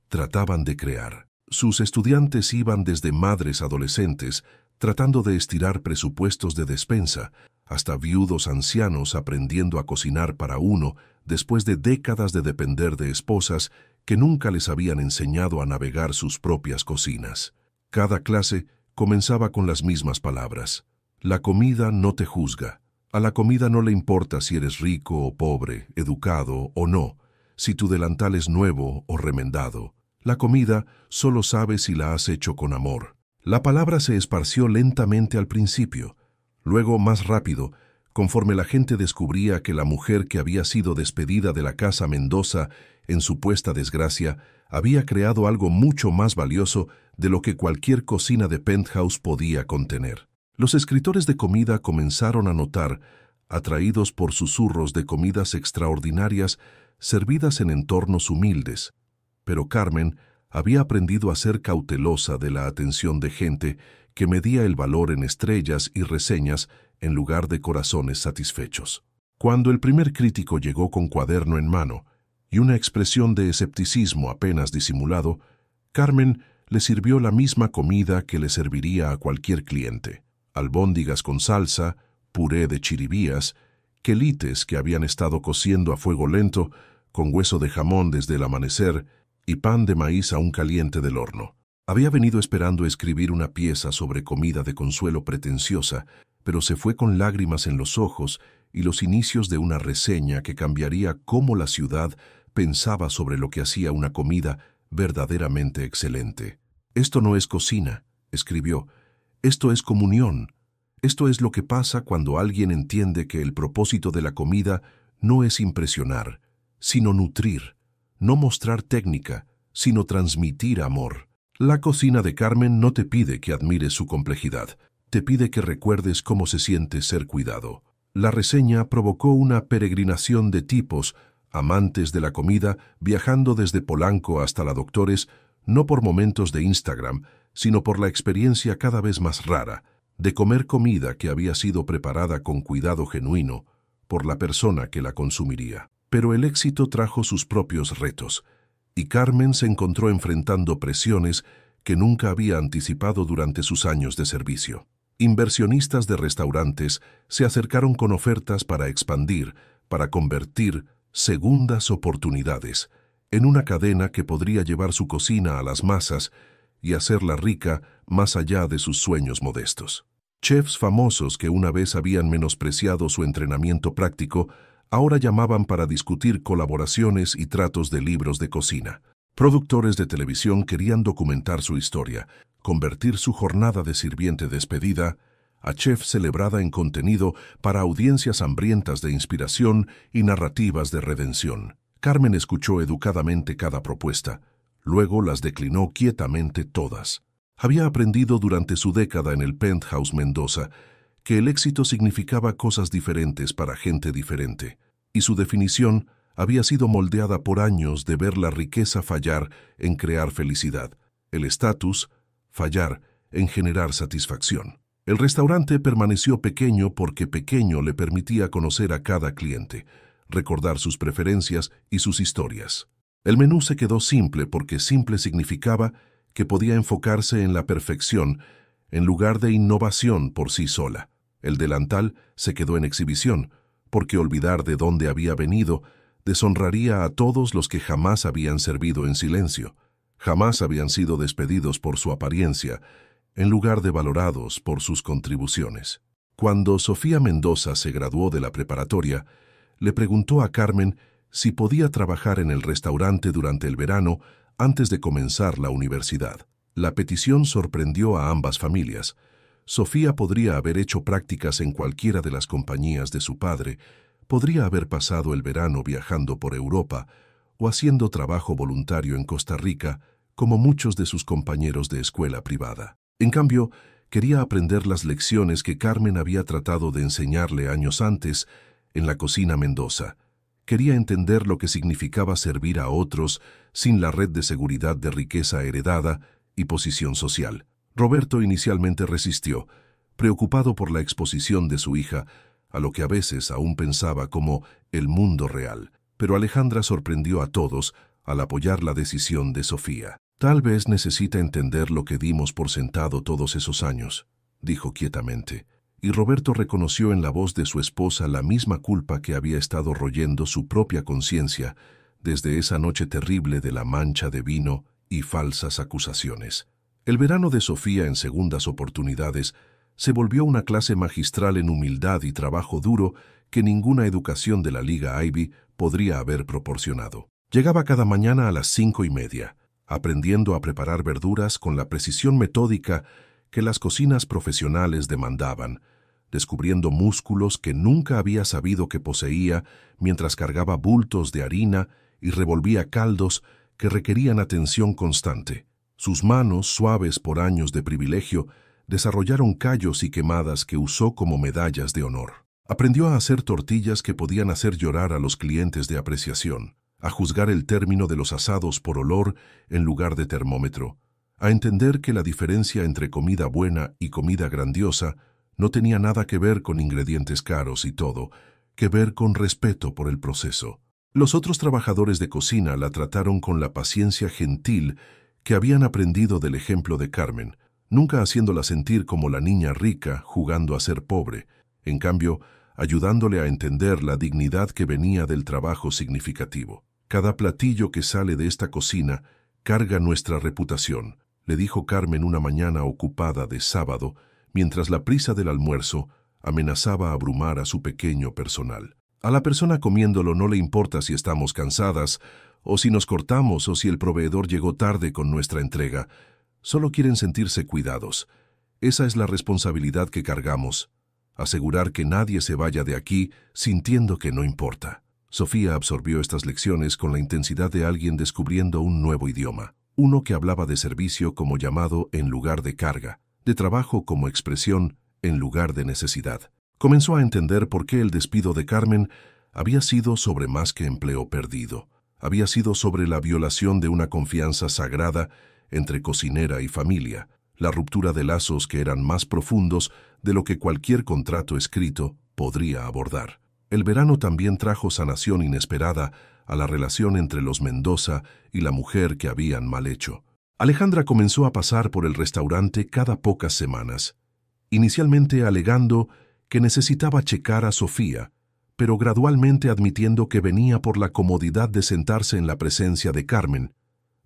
trataban de crear. Sus estudiantes iban desde madres adolescentes tratando de estirar presupuestos de despensa, hasta viudos ancianos aprendiendo a cocinar para uno después de décadas de depender de esposas que nunca les habían enseñado a navegar sus propias cocinas. Cada clase comenzaba con las mismas palabras: la comida no te juzga. A la comida no le importa si eres rico o pobre, educado o no, si tu delantal es nuevo o remendado. La comida solo sabe si la has hecho con amor. La palabra se esparció lentamente al principio, luego más rápido, conforme la gente descubría que la mujer que había sido despedida de la casa Mendoza en supuesta desgracia había creado algo mucho más valioso de lo que cualquier cocina de penthouse podía contener. Los escritores de comida comenzaron a notar, atraídos por susurros de comidas extraordinarias servidas en entornos humildes, pero Carmen había aprendido a ser cautelosa de la atención de gente que medía el valor en estrellas y reseñas en lugar de corazones satisfechos. Cuando el primer crítico llegó con cuaderno en mano y una expresión de escepticismo apenas disimulado, Carmen le sirvió la misma comida que le serviría a cualquier cliente: albóndigas con salsa, puré de chiribías, quelites que habían estado cociendo a fuego lento, con hueso de jamón desde el amanecer, y pan de maíz aún caliente del horno. Había venido esperando escribir una pieza sobre comida de consuelo pretenciosa, pero se fue con lágrimas en los ojos y los inicios de una reseña que cambiaría cómo la ciudad pensaba sobre lo que hacía una comida verdaderamente excelente. «Esto no es cocina», escribió. «Esto es comunión. Esto es lo que pasa cuando alguien entiende que el propósito de la comida no es impresionar, sino nutrir, no mostrar técnica, sino transmitir amor». La cocina de Carmen no te pide que admires su complejidad, te pide que recuerdes cómo se siente ser cuidado. La reseña provocó una peregrinación de tipos, amantes de la comida, viajando desde Polanco hasta la Doctores, no por momentos de Instagram, sino por la experiencia cada vez más rara de comer comida que había sido preparada con cuidado genuino por la persona que la consumiría. Pero el éxito trajo sus propios retos, y Carmen se encontró enfrentando presiones que nunca había anticipado durante sus años de servicio. Inversionistas de restaurantes se acercaron con ofertas para expandir, para convertir segundas oportunidades en una cadena que podría llevar su cocina a las masas y hacerla rica más allá de sus sueños modestos. Chefs famosos que una vez habían menospreciado su entrenamiento práctico ahora llamaban para discutir colaboraciones y tratos de libros de cocina. Productores de televisión querían documentar su historia, convertir su jornada de sirviente despedida a chef celebrada en contenido para audiencias hambrientas de inspiración y narrativas de redención. Carmen escuchó educadamente cada propuesta, luego las declinó quietamente todas. Había aprendido durante su década en el Penthouse Mendoza que el éxito significaba cosas diferentes para gente diferente, y su definición había sido moldeada por años de ver la riqueza fallar en crear felicidad, el estatus fallar en generar satisfacción. El restaurante permaneció pequeño porque pequeño le permitía conocer a cada cliente, recordar sus preferencias y sus historias. El menú se quedó simple porque simple significaba que podía enfocarse en la perfección en lugar de innovación por sí sola. El delantal se quedó en exhibición, porque olvidar de dónde había venido deshonraría a todos los que jamás habían servido en silencio, jamás habían sido despedidos por su apariencia, en lugar de valorados por sus contribuciones. Cuando Sofía Mendoza se graduó de la preparatoria, le preguntó a Carmen si podía trabajar en el restaurante durante el verano antes de comenzar la universidad. La petición sorprendió a ambas familias. Sofía podría haber hecho prácticas en cualquiera de las compañías de su padre, podría haber pasado el verano viajando por Europa o haciendo trabajo voluntario en Costa Rica, como muchos de sus compañeros de escuela privada. En cambio, quería aprender las lecciones que Carmen había tratado de enseñarle años antes en la cocina Mendoza. Quería entender lo que significaba servir a otros sin la red de seguridad de riqueza heredada y posición social. Roberto inicialmente resistió, preocupado por la exposición de su hija a lo que a veces aún pensaba como el mundo real, pero Alejandra sorprendió a todos al apoyar la decisión de Sofía. «Tal vez necesita entender lo que dimos por sentado todos esos años», dijo quietamente, y Roberto reconoció en la voz de su esposa la misma culpa que había estado royendo su propia conciencia desde esa noche terrible de la mancha de vino y falsas acusaciones. El verano de Sofía en segundas oportunidades se volvió una clase magistral en humildad y trabajo duro que ninguna educación de la Liga Ivy podría haber proporcionado. Llegaba cada mañana a las 5:30, aprendiendo a preparar verduras con la precisión metódica que las cocinas profesionales demandaban, descubriendo músculos que nunca había sabido que poseía mientras cargaba bultos de harina y revolvía caldos que requerían atención constante. Sus manos, suaves por años de privilegio, desarrollaron callos y quemadas que usó como medallas de honor. Aprendió a hacer tortillas que podían hacer llorar a los clientes de apreciación, a juzgar el término de los asados por olor en lugar de termómetro, a entender que la diferencia entre comida buena y comida grandiosa no tenía nada que ver con ingredientes caros y todo, que ver con respeto por el proceso. Los otros trabajadores de cocina la trataron con la paciencia gentil que habían aprendido del ejemplo de Carmen, nunca haciéndola sentir como la niña rica jugando a ser pobre, en cambio, ayudándole a entender la dignidad que venía del trabajo significativo. Cada platillo que sale de esta cocina carga nuestra reputación, le dijo Carmen una mañana ocupada de sábado, mientras la prisa del almuerzo amenazaba abrumar a su pequeño personal. A la persona comiéndolo no le importa si estamos cansadas, o si nos cortamos, o si el proveedor llegó tarde con nuestra entrega. Solo quieren sentirse cuidados. Esa es la responsabilidad que cargamos. Asegurar que nadie se vaya de aquí sintiendo que no importa. Sofía absorbió estas lecciones con la intensidad de alguien descubriendo un nuevo idioma. Uno que hablaba de servicio como llamado en lugar de carga, de trabajo como expresión en lugar de necesidad. Comenzó a entender por qué el despido de Carmen había sido sobre más que empleo perdido. Había sido sobre la violación de una confianza sagrada entre cocinera y familia, la ruptura de lazos que eran más profundos de lo que cualquier contrato escrito podría abordar. El verano también trajo sanación inesperada a la relación entre los Mendoza y la mujer que habían mal hecho. Alejandra comenzó a pasar por el restaurante cada pocas semanas, inicialmente alegando que necesitaba checar a Sofía, pero gradualmente admitiendo que venía por la comodidad de sentarse en la presencia de Carmen,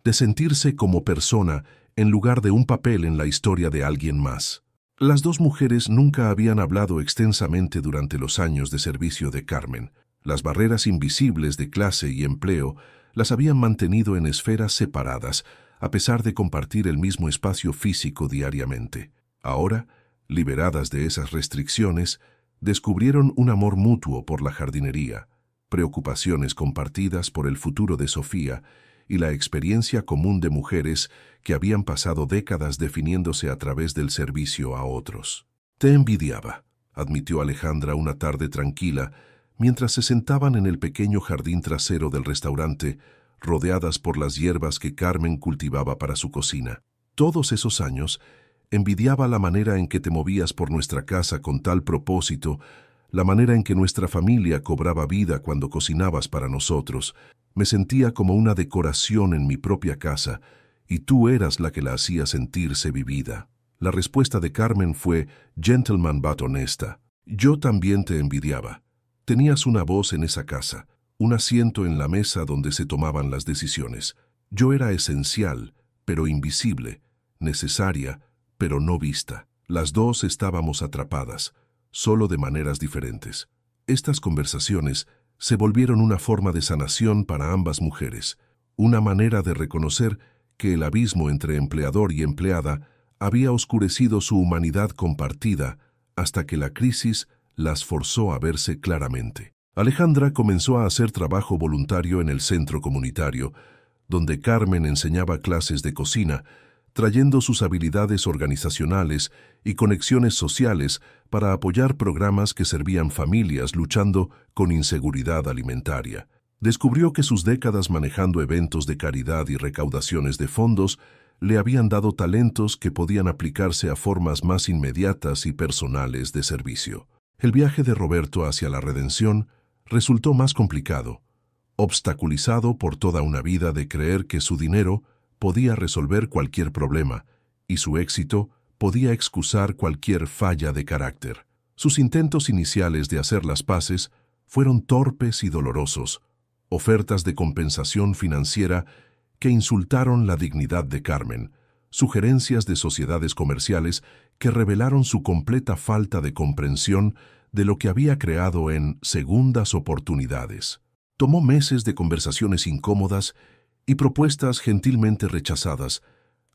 de sentirse como persona en lugar de un papel en la historia de alguien más. Las dos mujeres nunca habían hablado extensamente durante los años de servicio de Carmen. Las barreras invisibles de clase y empleo las habían mantenido en esferas separadas, a pesar de compartir el mismo espacio físico diariamente. Ahora, liberadas de esas restricciones, descubrieron un amor mutuo por la jardinería, preocupaciones compartidas por el futuro de Sofía y la experiencia común de mujeres que habían pasado décadas definiéndose a través del servicio a otros. «Te envidiaba», admitió Alejandra una tarde tranquila, mientras se sentaban en el pequeño jardín trasero del restaurante, rodeadas por las hierbas que Carmen cultivaba para su cocina. «Todos esos años envidiaba la manera en que te movías por nuestra casa con tal propósito, la manera en que nuestra familia cobraba vida cuando cocinabas para nosotros. Me sentía como una decoración en mi propia casa, y tú eras la que la hacía sentirse vivida». La respuesta de Carmen fue gentleman but honesta. «Yo también te envidiaba. Tenías una voz en esa casa, un asiento en la mesa donde se tomaban las decisiones. Yo era esencial, pero invisible, necesaria, pero no vista. Las dos estábamos atrapadas, solo de maneras diferentes». Estas conversaciones se volvieron una forma de sanación para ambas mujeres, una manera de reconocer que el abismo entre empleador y empleada había oscurecido su humanidad compartida hasta que la crisis las forzó a verse claramente. Alejandra comenzó a hacer trabajo voluntario en el centro comunitario, donde Carmen enseñaba clases de cocina, trayendo sus habilidades organizacionales y conexiones sociales para apoyar programas que servían familias luchando con inseguridad alimentaria. Descubrió que sus décadas manejando eventos de caridad y recaudaciones de fondos le habían dado talentos que podían aplicarse a formas más inmediatas y personales de servicio. El viaje de Roberto hacia la redención resultó más complicado, obstaculizado por toda una vida de creer que su dinero podía resolver cualquier problema y su éxito podía excusar cualquier falla de carácter. Sus intentos iniciales de hacer las paces fueron torpes y dolorosos, ofertas de compensación financiera que insultaron la dignidad de Carmen, sugerencias de sociedades comerciales que revelaron su completa falta de comprensión de lo que había creado en segundas oportunidades. Tomó meses de conversaciones incómodas y propuestas gentilmente rechazadas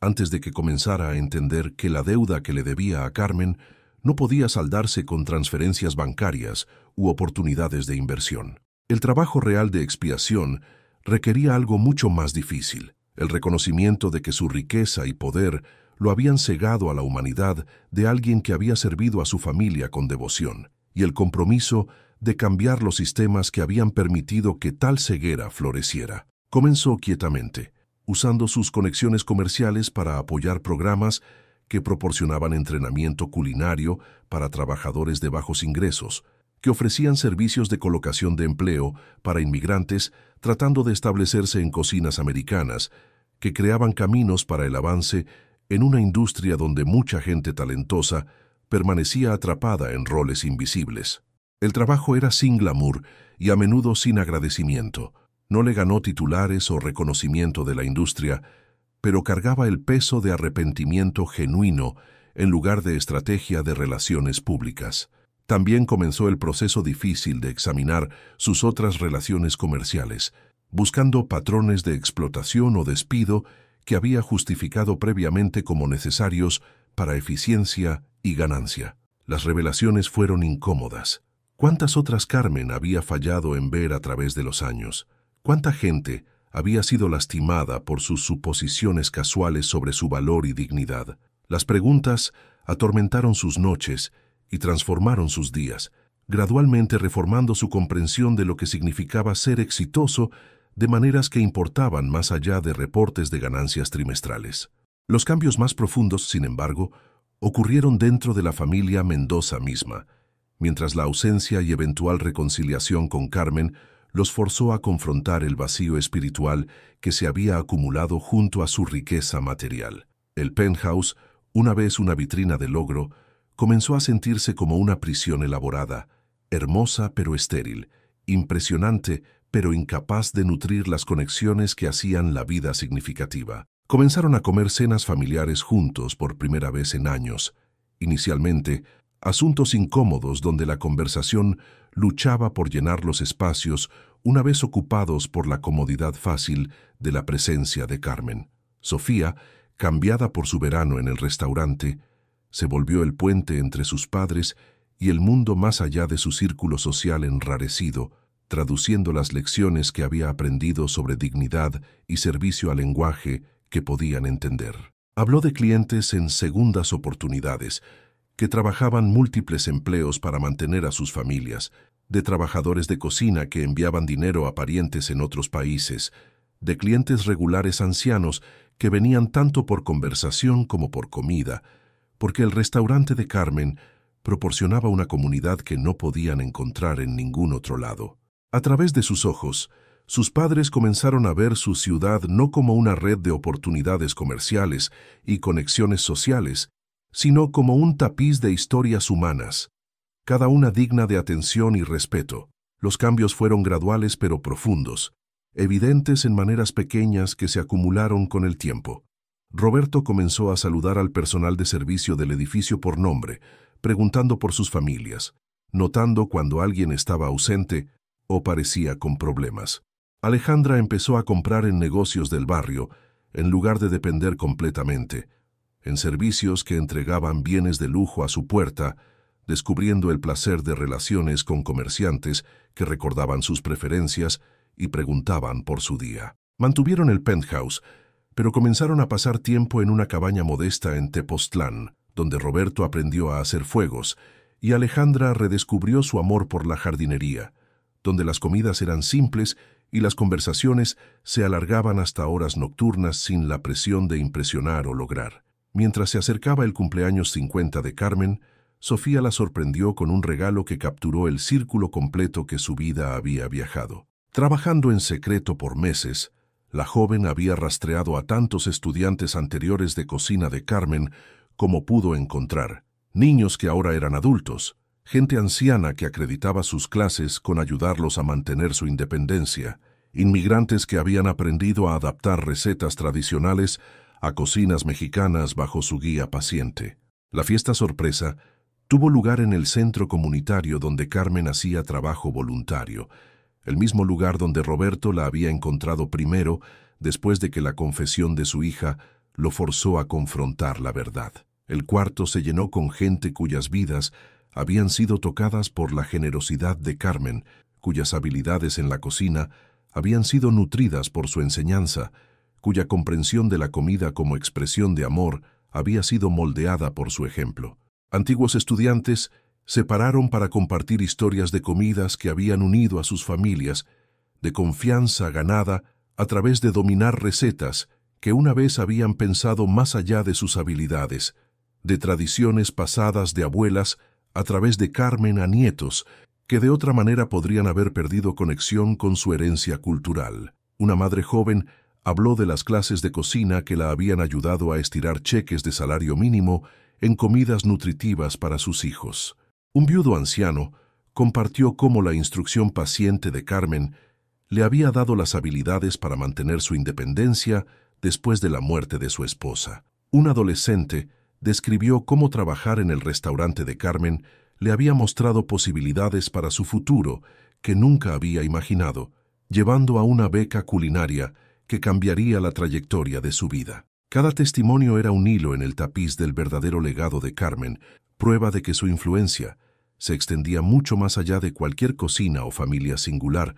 antes de que comenzara a entender que la deuda que le debía a Carmen no podía saldarse con transferencias bancarias u oportunidades de inversión. El trabajo real de expiación requería algo mucho más difícil, el reconocimiento de que su riqueza y poder lo habían cegado a la humanidad de alguien que había servido a su familia con devoción, y el compromiso de cambiar los sistemas que habían permitido que tal ceguera floreciera. Comenzó quietamente, usando sus conexiones comerciales para apoyar programas que proporcionaban entrenamiento culinario para trabajadores de bajos ingresos, que ofrecían servicios de colocación de empleo para inmigrantes tratando de establecerse en cocinas americanas, que creaban caminos para el avance en una industria donde mucha gente talentosa permanecía atrapada en roles invisibles. El trabajo era sin glamour y a menudo sin agradecimiento. No le ganó titulares o reconocimiento de la industria, pero cargaba el peso de arrepentimiento genuino en lugar de estrategia de relaciones públicas. También comenzó el proceso difícil de examinar sus otras relaciones comerciales, buscando patrones de explotación o despido que había justificado previamente como necesarios para eficiencia y ganancia. Las revelaciones fueron incómodas. ¿Cuántas otras Carmen había fallado en ver a través de los años? ¿Cuánta gente había sido lastimada por sus suposiciones casuales sobre su valor y dignidad? Las preguntas atormentaron sus noches y transformaron sus días, gradualmente reformando su comprensión de lo que significaba ser exitoso de maneras que importaban más allá de reportes de ganancias trimestrales. Los cambios más profundos, sin embargo, ocurrieron dentro de la familia Mendoza misma, mientras la ausencia y eventual reconciliación con Carmen los forzó a confrontar el vacío espiritual que se había acumulado junto a su riqueza material. El penthouse, una vez una vitrina de logro, comenzó a sentirse como una prisión elaborada, hermosa pero estéril, impresionante pero incapaz de nutrir las conexiones que hacían la vida significativa. Comenzaron a comer cenas familiares juntos por primera vez en años. Inicialmente, asuntos incómodos donde la conversación luchaba por llenar los espacios una vez ocupados por la comodidad fácil de la presencia de Carmen. Sofía, cambiada por su verano en el restaurante, se volvió el puente entre sus padres y el mundo más allá de su círculo social enrarecido, traduciendo las lecciones que había aprendido sobre dignidad y servicio al lenguaje que podían entender. Habló de clientes en segundas oportunidades, que trabajaban múltiples empleos para mantener a sus familias, de trabajadores de cocina que enviaban dinero a parientes en otros países, de clientes regulares ancianos que venían tanto por conversación como por comida, porque el restaurante de Carmen proporcionaba una comunidad que no podían encontrar en ningún otro lado. A través de sus ojos, sus padres comenzaron a ver su ciudad no como una red de oportunidades comerciales y conexiones sociales, sino como un tapiz de historias humanas, cada una digna de atención y respeto. Los cambios fueron graduales pero profundos, evidentes en maneras pequeñas que se acumularon con el tiempo. Roberto comenzó a saludar al personal de servicio del edificio por nombre, preguntando por sus familias, notando cuando alguien estaba ausente o parecía con problemas. Alejandra empezó a comprar en negocios del barrio, en lugar de depender completamente, en servicios que entregaban bienes de lujo a su puerta, descubriendo el placer de relaciones con comerciantes que recordaban sus preferencias y preguntaban por su día. Mantuvieron el penthouse, pero comenzaron a pasar tiempo en una cabaña modesta en Tepoztlán, donde Roberto aprendió a hacer fuegos, y Alejandra redescubrió su amor por la jardinería, donde las comidas eran simples y las conversaciones se alargaban hasta horas nocturnas sin la presión de impresionar o lograr. Mientras se acercaba el cumpleaños 50 de Carmen, Sofía la sorprendió con un regalo que capturó el círculo completo que su vida había viajado. Trabajando en secreto por meses, la joven había rastreado a tantos estudiantes anteriores de cocina de Carmen como pudo encontrar, niños que ahora eran adultos, gente anciana que acreditaba sus clases con ayudarlos a mantener su independencia, inmigrantes que habían aprendido a adaptar recetas tradicionales a cocinas mexicanas bajo su guía paciente. La fiesta sorpresa tuvo lugar en el centro comunitario donde Carmen hacía trabajo voluntario, el mismo lugar donde Roberto la había encontrado primero después de que la confesión de su hija lo forzó a confrontar la verdad. El cuarto se llenó con gente cuyas vidas habían sido tocadas por la generosidad de Carmen, cuyas habilidades en la cocina habían sido nutridas por su enseñanza, cuya comprensión de la comida como expresión de amor había sido moldeada por su ejemplo. Antiguos estudiantes se pararon para compartir historias de comidas que habían unido a sus familias, de confianza ganada a través de dominar recetas que una vez habían pensado más allá de sus habilidades, de tradiciones pasadas de abuelas a través de Carmen a nietos, que de otra manera podrían haber perdido conexión con su herencia cultural. Una madre joven Habló de las clases de cocina que la habían ayudado a estirar cheques de salario mínimo en comidas nutritivas para sus hijos. Un viudo anciano compartió cómo la instrucción paciente de Carmen le había dado las habilidades para mantener su independencia después de la muerte de su esposa. Un adolescente describió cómo trabajar en el restaurante de Carmen le había mostrado posibilidades para su futuro que nunca había imaginado, llevando a una beca culinaria que cambiaría la trayectoria de su vida. Cada testimonio era un hilo en el tapiz del verdadero legado de Carmen, prueba de que su influencia se extendía mucho más allá de cualquier cocina o familia singular,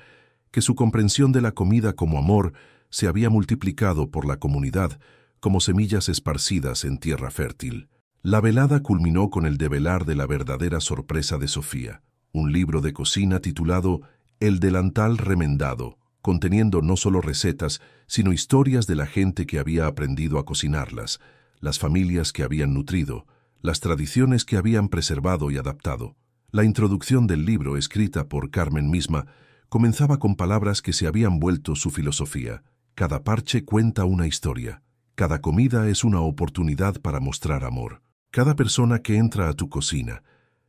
que su comprensión de la comida como amor se había multiplicado por la comunidad como semillas esparcidas en tierra fértil. La velada culminó con el develar de la verdadera sorpresa de Sofía, un libro de cocina titulado El delantal remendado, conteniendo no solo recetas, sino historias de la gente que había aprendido a cocinarlas, las familias que habían nutrido, las tradiciones que habían preservado y adaptado. La introducción del libro, escrita por Carmen misma, comenzaba con palabras que se habían vuelto su filosofía. Cada parche cuenta una historia. Cada comida es una oportunidad para mostrar amor. Cada persona que entra a tu cocina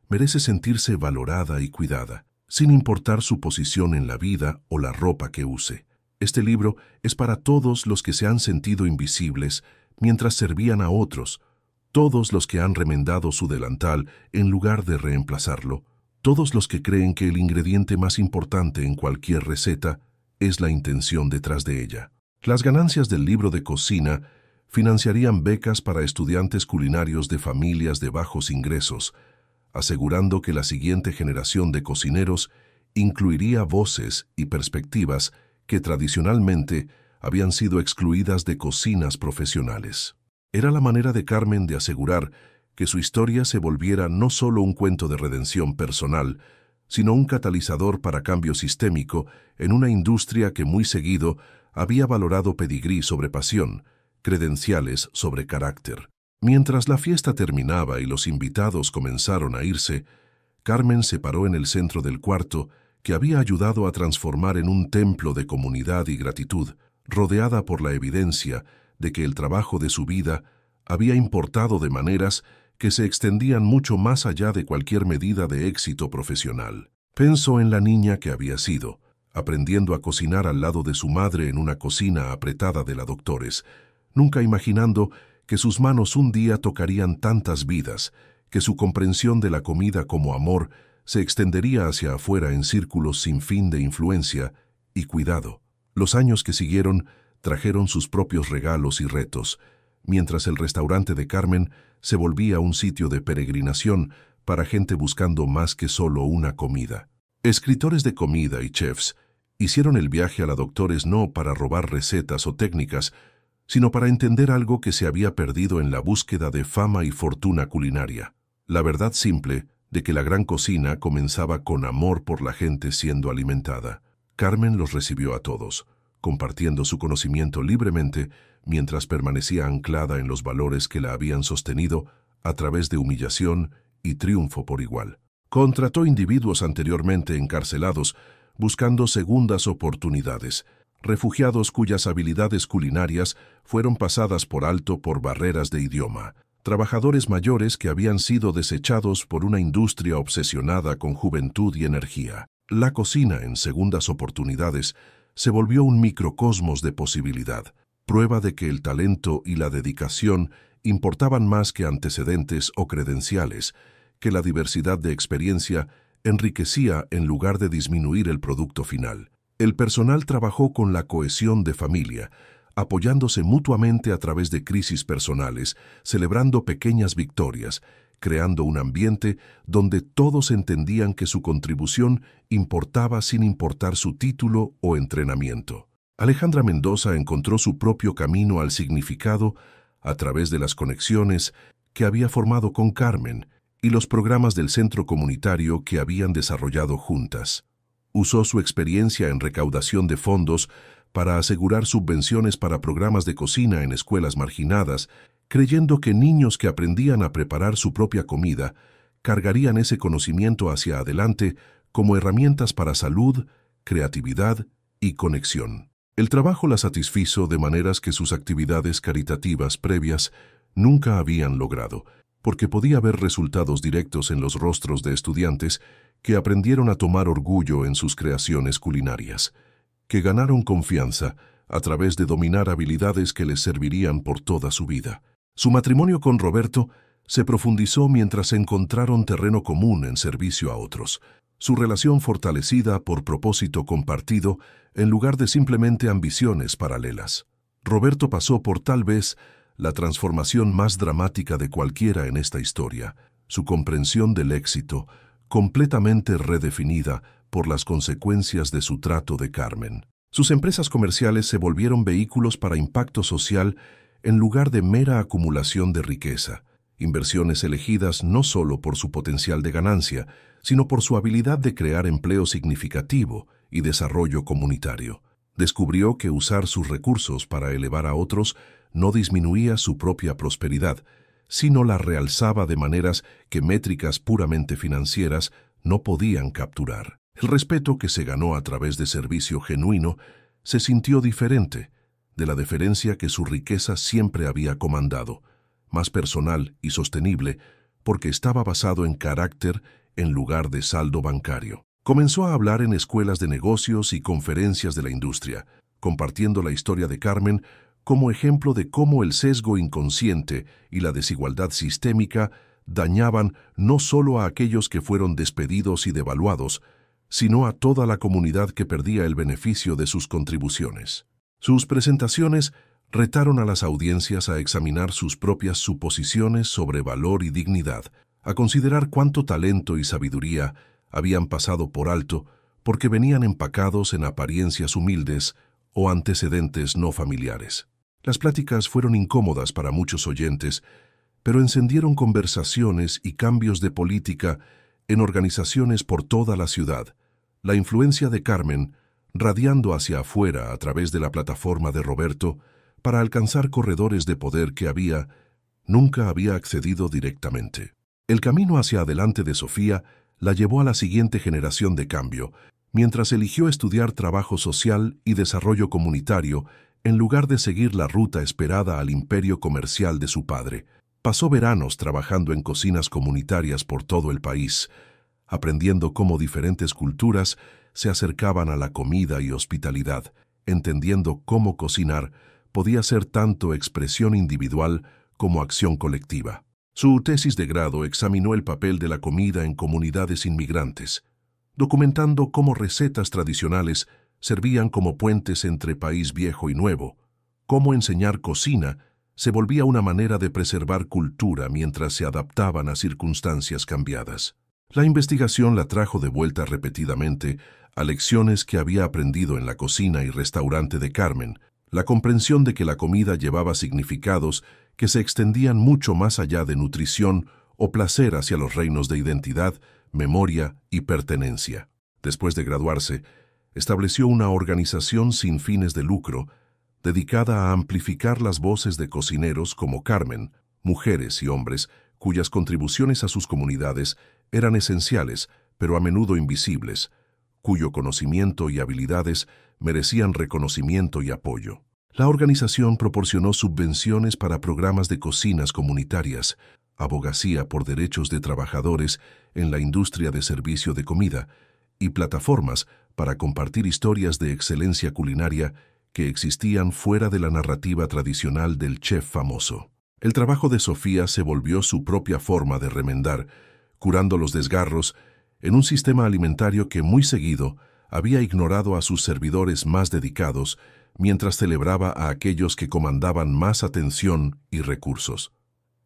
merece sentirse valorada y cuidada, sin importar su posición en la vida o la ropa que use. Este libro es para todos los que se han sentido invisibles mientras servían a otros, todos los que han remendado su delantal en lugar de reemplazarlo, todos los que creen que el ingrediente más importante en cualquier receta es la intención detrás de ella. Las ganancias del libro de cocina financiarían becas para estudiantes culinarios de familias de bajos ingresos, asegurando que la siguiente generación de cocineros incluiría voces y perspectivas que tradicionalmente habían sido excluidas de cocinas profesionales. Era la manera de Carmen de asegurar que su historia se volviera no solo un cuento de redención personal, sino un catalizador para cambio sistémico en una industria que muy seguido había valorado pedigrí sobre pasión, credenciales sobre carácter. Mientras la fiesta terminaba y los invitados comenzaron a irse, Carmen se paró en el centro del cuarto que había ayudado a transformar en un templo de comunidad y gratitud, rodeada por la evidencia de que el trabajo de su vida había importado de maneras que se extendían mucho más allá de cualquier medida de éxito profesional. Pensó en la niña que había sido, aprendiendo a cocinar al lado de su madre en una cocina apretada de la Doctores, nunca imaginando que sus manos un día tocarían tantas vidas, que su comprensión de la comida como amor se extendería hacia afuera en círculos sin fin de influencia y cuidado. Los años que siguieron trajeron sus propios regalos y retos, mientras el restaurante de Carmen se volvía un sitio de peregrinación para gente buscando más que solo una comida. Escritores de comida y chefs hicieron el viaje a la Doctores no para robar recetas o técnicas, sino para entender algo que se había perdido en la búsqueda de fama y fortuna culinaria. La verdad simple de que la gran cocina comenzaba con amor por la gente siendo alimentada. Carmen los recibió a todos, compartiendo su conocimiento libremente mientras permanecía anclada en los valores que la habían sostenido a través de humillación y triunfo por igual. Contrató individuos anteriormente encarcelados buscando segundas oportunidades, refugiados cuyas habilidades culinarias fueron pasadas por alto por barreras de idioma, trabajadores mayores que habían sido desechados por una industria obsesionada con juventud y energía. La cocina en segundas oportunidades se volvió un microcosmos de posibilidad, prueba de que el talento y la dedicación importaban más que antecedentes o credenciales, que la diversidad de experiencia enriquecía en lugar de disminuir el producto final. El personal trabajó con la cohesión de familia, apoyándose mutuamente a través de crisis personales, celebrando pequeñas victorias, creando un ambiente donde todos entendían que su contribución importaba sin importar su título o entrenamiento. Alejandra Mendoza encontró su propio camino al significado a través de las conexiones que había formado con Carmen y los programas del centro comunitario que habían desarrollado juntas. Usó su experiencia en recaudación de fondos para asegurar subvenciones para programas de cocina en escuelas marginadas, creyendo que niños que aprendían a preparar su propia comida cargarían ese conocimiento hacia adelante como herramientas para salud, creatividad y conexión. El trabajo la satisfizo de maneras que sus actividades caritativas previas nunca habían logrado, porque podía ver resultados directos en los rostros de estudiantes que aprendieron a tomar orgullo en sus creaciones culinarias, que ganaron confianza a través de dominar habilidades que les servirían por toda su vida. Su matrimonio con Roberto se profundizó mientras encontraron terreno común en servicio a otros, su relación fortalecida por propósito compartido en lugar de simplemente ambiciones paralelas. Roberto pasó por tal vez la transformación más dramática de cualquiera en esta historia, su comprensión del éxito, completamente redefinida por las consecuencias de su trato de Carmen. Sus empresas comerciales se volvieron vehículos para impacto social en lugar de mera acumulación de riqueza, inversiones elegidas no solo por su potencial de ganancia, sino por su habilidad de crear empleo significativo y desarrollo comunitario. Descubrió que usar sus recursos para elevar a otros no disminuía su propia prosperidad, sino la realzaba de maneras que métricas puramente financieras no podían capturar. El respeto que se ganó a través de servicio genuino se sintió diferente de la deferencia que su riqueza siempre había comandado, más personal y sostenible porque estaba basado en carácter en lugar de saldo bancario. Comenzó a hablar en escuelas de negocios y conferencias de la industria, compartiendo la historia de Carmen como ejemplo de cómo el sesgo inconsciente y la desigualdad sistémica dañaban no solo a aquellos que fueron despedidos y devaluados, sino a toda la comunidad que perdía el beneficio de sus contribuciones. Sus presentaciones retaron a las audiencias a examinar sus propias suposiciones sobre valor y dignidad, a considerar cuánto talento y sabiduría habían pasado por alto porque venían empacados en apariencias humildes o antecedentes no familiares. Las pláticas fueron incómodas para muchos oyentes, pero encendieron conversaciones y cambios de política en organizaciones por toda la ciudad. La influencia de Carmen, radiando hacia afuera a través de la plataforma de Roberto, para alcanzar corredores de poder que nunca había accedido directamente. El camino hacia adelante de Sofía la llevó a la siguiente generación de cambio, mientras eligió estudiar trabajo social y desarrollo comunitario en lugar de seguir la ruta esperada al imperio comercial de su padre. Pasó veranos trabajando en cocinas comunitarias por todo el país, aprendiendo cómo diferentes culturas se acercaban a la comida y hospitalidad, entendiendo cómo cocinar podía ser tanto expresión individual como acción colectiva. Su tesis de grado examinó el papel de la comida en comunidades inmigrantes, documentando cómo recetas tradicionales servían como puentes entre país viejo y nuevo, cómo enseñar cocina se volvía una manera de preservar cultura mientras se adaptaban a circunstancias cambiadas. La investigación la trajo de vuelta repetidamente a lecciones que había aprendido en la cocina y restaurante de Carmen, la comprensión de que la comida llevaba significados que se extendían mucho más allá de nutrición o placer hacia los reinos de identidad, memoria y pertenencia. Después de graduarse, estableció una organización sin fines de lucro dedicada a amplificar las voces de cocineros como Carmen, mujeres y hombres cuyas contribuciones a sus comunidades eran esenciales, pero a menudo invisibles, cuyo conocimiento y habilidades merecían reconocimiento y apoyo. La organización proporcionó subvenciones para programas de cocinas comunitarias, abogacía por derechos de trabajadores en la industria de servicio de comida y plataformas para compartir historias de excelencia culinaria que existían fuera de la narrativa tradicional del chef famoso. El trabajo de Sofía se volvió su propia forma de remendar, curando los desgarros en un sistema alimentario que muy seguido había ignorado a sus servidores más dedicados mientras celebraba a aquellos que comandaban más atención y recursos.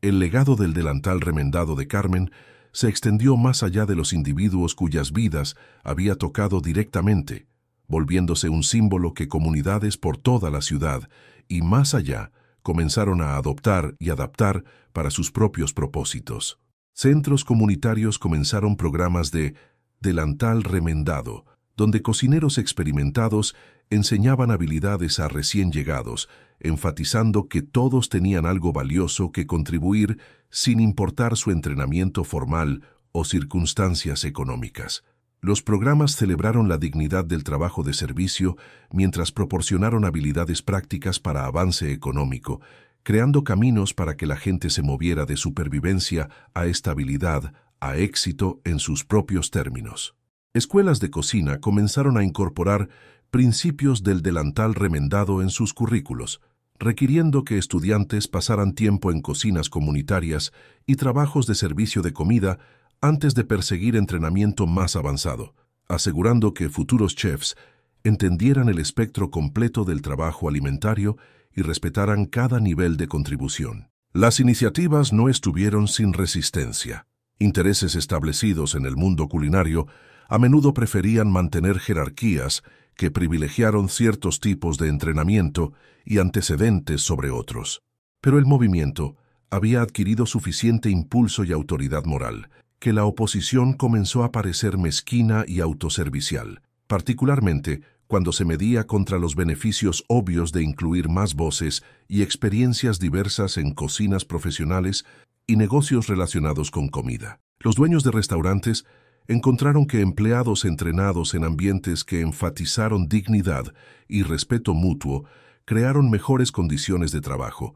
El legado del delantal remendado de Carmen se extendió más allá de los individuos cuyas vidas había tocado directamente, volviéndose un símbolo que comunidades por toda la ciudad y más allá comenzaron a adoptar y adaptar para sus propios propósitos. Centros comunitarios comenzaron programas de delantal remendado, donde cocineros experimentados enseñaban habilidades a recién llegados, enfatizando que todos tenían algo valioso que contribuir sin importar su entrenamiento formal o circunstancias económicas. Los programas celebraron la dignidad del trabajo de servicio mientras proporcionaron habilidades prácticas para avance económico, creando caminos para que la gente se moviera de supervivencia a estabilidad, a éxito en sus propios términos. Escuelas de cocina comenzaron a incorporar principios del delantal remendado en sus currículos, requiriendo que estudiantes pasaran tiempo en cocinas comunitarias y trabajos de servicio de comida antes de perseguir entrenamiento más avanzado, asegurando que futuros chefs entendieran el espectro completo del trabajo alimentario y respetaran cada nivel de contribución. Las iniciativas no estuvieron sin resistencia. Intereses establecidos en el mundo culinario a menudo preferían mantener jerarquías que privilegiaron ciertos tipos de entrenamiento y antecedentes sobre otros. Pero el movimiento había adquirido suficiente impulso y autoridad moral, que la oposición comenzó a parecer mezquina y autoservicial, particularmente cuando se medía contra los beneficios obvios de incluir más voces y experiencias diversas en cocinas profesionales y negocios relacionados con comida. Los dueños de restaurantes encontraron que empleados entrenados en ambientes que enfatizaron dignidad y respeto mutuo crearon mejores condiciones de trabajo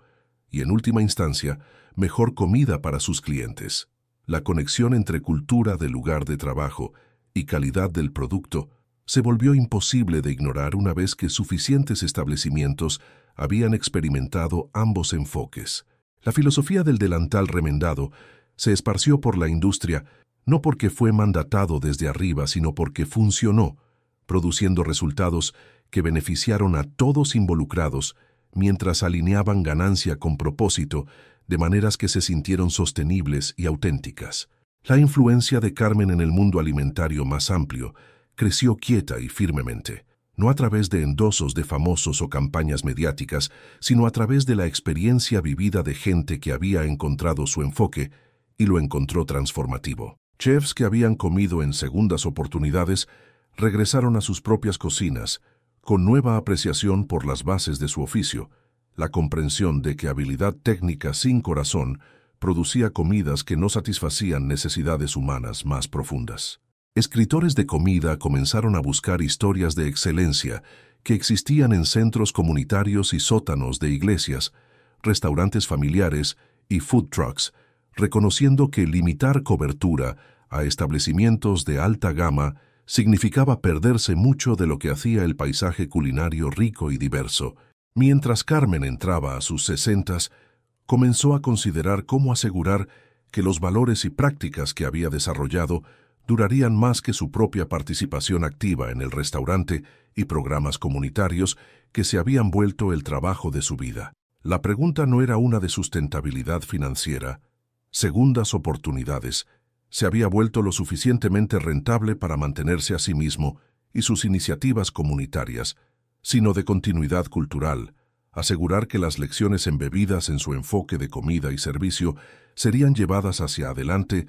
y, en última instancia, mejor comida para sus clientes. La conexión entre cultura del lugar de trabajo y calidad del producto se volvió imposible de ignorar una vez que suficientes establecimientos habían experimentado ambos enfoques. La filosofía del delantal remendado se esparció por la industria no porque fue mandatado desde arriba, sino porque funcionó, produciendo resultados que beneficiaron a todos involucrados mientras alineaban ganancia con propósito de maneras que se sintieron sostenibles y auténticas. La influencia de Carmen en el mundo alimentario más amplio creció quieta y firmemente, no a través de endosos de famosos o campañas mediáticas, sino a través de la experiencia vivida de gente que había encontrado su enfoque y lo encontró transformativo. Chefs que habían comido en segundas oportunidades regresaron a sus propias cocinas, con nueva apreciación por las bases de su oficio, la comprensión de que habilidad técnica sin corazón producía comidas que no satisfacían necesidades humanas más profundas. Escritores de comida comenzaron a buscar historias de excelencia que existían en centros comunitarios y sótanos de iglesias, restaurantes familiares y food trucks, reconociendo que limitar cobertura a establecimientos de alta gama significaba perderse mucho de lo que hacía el paisaje culinario rico y diverso. Mientras Carmen entraba a sus 60, comenzó a considerar cómo asegurar que los valores y prácticas que había desarrollado durarían más que su propia participación activa en el restaurante y programas comunitarios que se habían vuelto el trabajo de su vida. La pregunta no era una de sustentabilidad financiera. Segundas oportunidades se había vuelto lo suficientemente rentable para mantenerse a sí mismo y sus iniciativas comunitarias, sino de continuidad cultural, asegurar que las lecciones embebidas en su enfoque de comida y servicio serían llevadas hacia adelante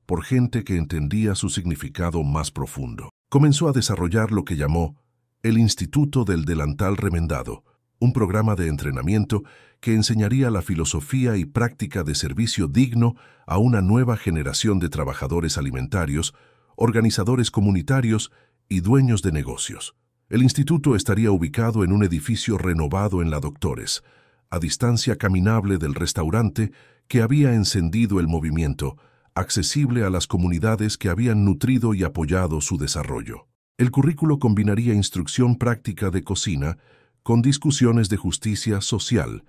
por gente que entendía su significado más profundo. Comenzó a desarrollar lo que llamó el Instituto del Delantal Remendado, un programa de entrenamiento que enseñaría la filosofía y práctica de servicio digno a una nueva generación de trabajadores alimentarios, organizadores comunitarios y dueños de negocios. El instituto estaría ubicado en un edificio renovado en la Doctores, a distancia caminable del restaurante que había encendido el movimiento, accesible a las comunidades que habían nutrido y apoyado su desarrollo. El currículo combinaría instrucción práctica de cocina con discusiones de justicia social,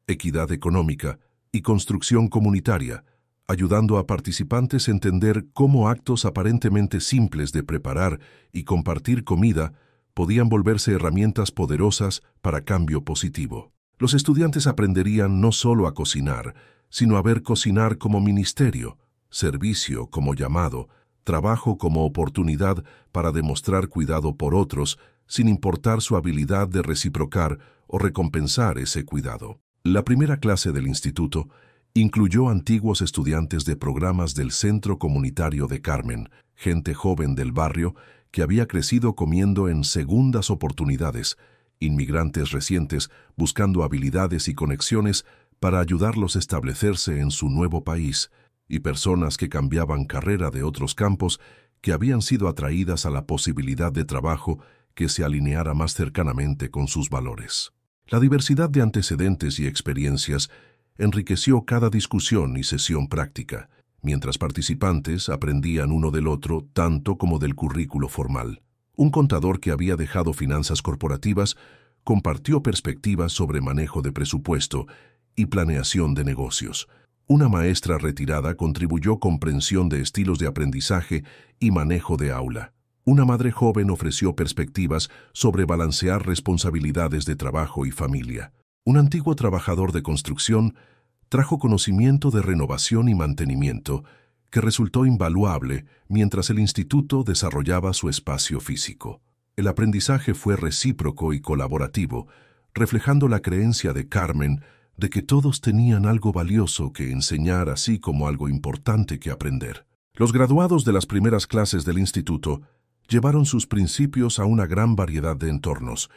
equidad económica y construcción comunitaria, ayudando a participantes a entender cómo actos aparentemente simples de preparar y compartir comida podían volverse herramientas poderosas para cambio positivo. Los estudiantes aprenderían no solo a cocinar, sino a ver cocinar como ministerio, servicio como llamado, trabajo como oportunidad para demostrar cuidado por otros, sin importar su habilidad de reciprocar o recompensar ese cuidado. La primera clase del instituto incluyó antiguos estudiantes de programas del Centro Comunitario de Carmen, gente joven del barrio que había crecido comiendo en segundas oportunidades, inmigrantes recientes buscando habilidades y conexiones para ayudarlos a establecerse en su nuevo país, y personas que cambiaban carrera de otros campos que habían sido atraídas a la posibilidad de trabajo que se alineara más cercanamente con sus valores. La diversidad de antecedentes y experiencias enriqueció cada discusión y sesión práctica, mientras participantes aprendían uno del otro tanto como del currículo formal. Un contador que había dejado finanzas corporativas compartió perspectivas sobre manejo de presupuesto y planeación de negocios. Una maestra retirada contribuyó comprensión de estilos de aprendizaje y manejo de aula. Una madre joven ofreció perspectivas sobre balancear responsabilidades de trabajo y familia. Un antiguo trabajador de construcción trajo conocimiento de renovación y mantenimiento que resultó invaluable mientras el instituto desarrollaba su espacio físico. El aprendizaje fue recíproco y colaborativo, reflejando la creencia de Carmen de que todos tenían algo valioso que enseñar así como algo importante que aprender. Los graduados de las primeras clases del instituto llevaron sus principios a una gran variedad de entornos,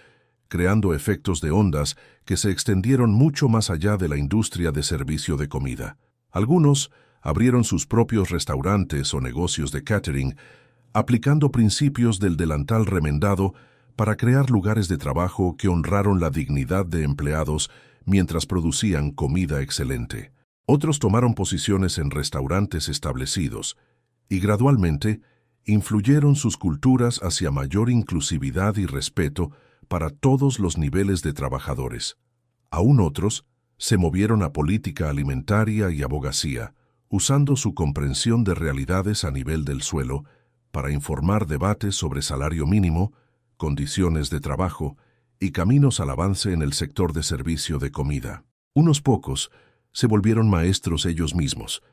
creando efectos de ondas que se extendieron mucho más allá de la industria de servicio de comida. Algunos abrieron sus propios restaurantes o negocios de catering, aplicando principios del delantal remendado para crear lugares de trabajo que honraron la dignidad de empleados mientras producían comida excelente. Otros tomaron posiciones en restaurantes establecidos y gradualmente influyeron sus culturas hacia mayor inclusividad y respeto para todos los niveles de trabajadores. Aún otros se movieron a política alimentaria y abogacía, usando su comprensión de realidades a nivel del suelo para informar debates sobre salario mínimo, condiciones de trabajo y caminos al avance en el sector de servicio de comida. Unos pocos se volvieron maestros ellos mismos,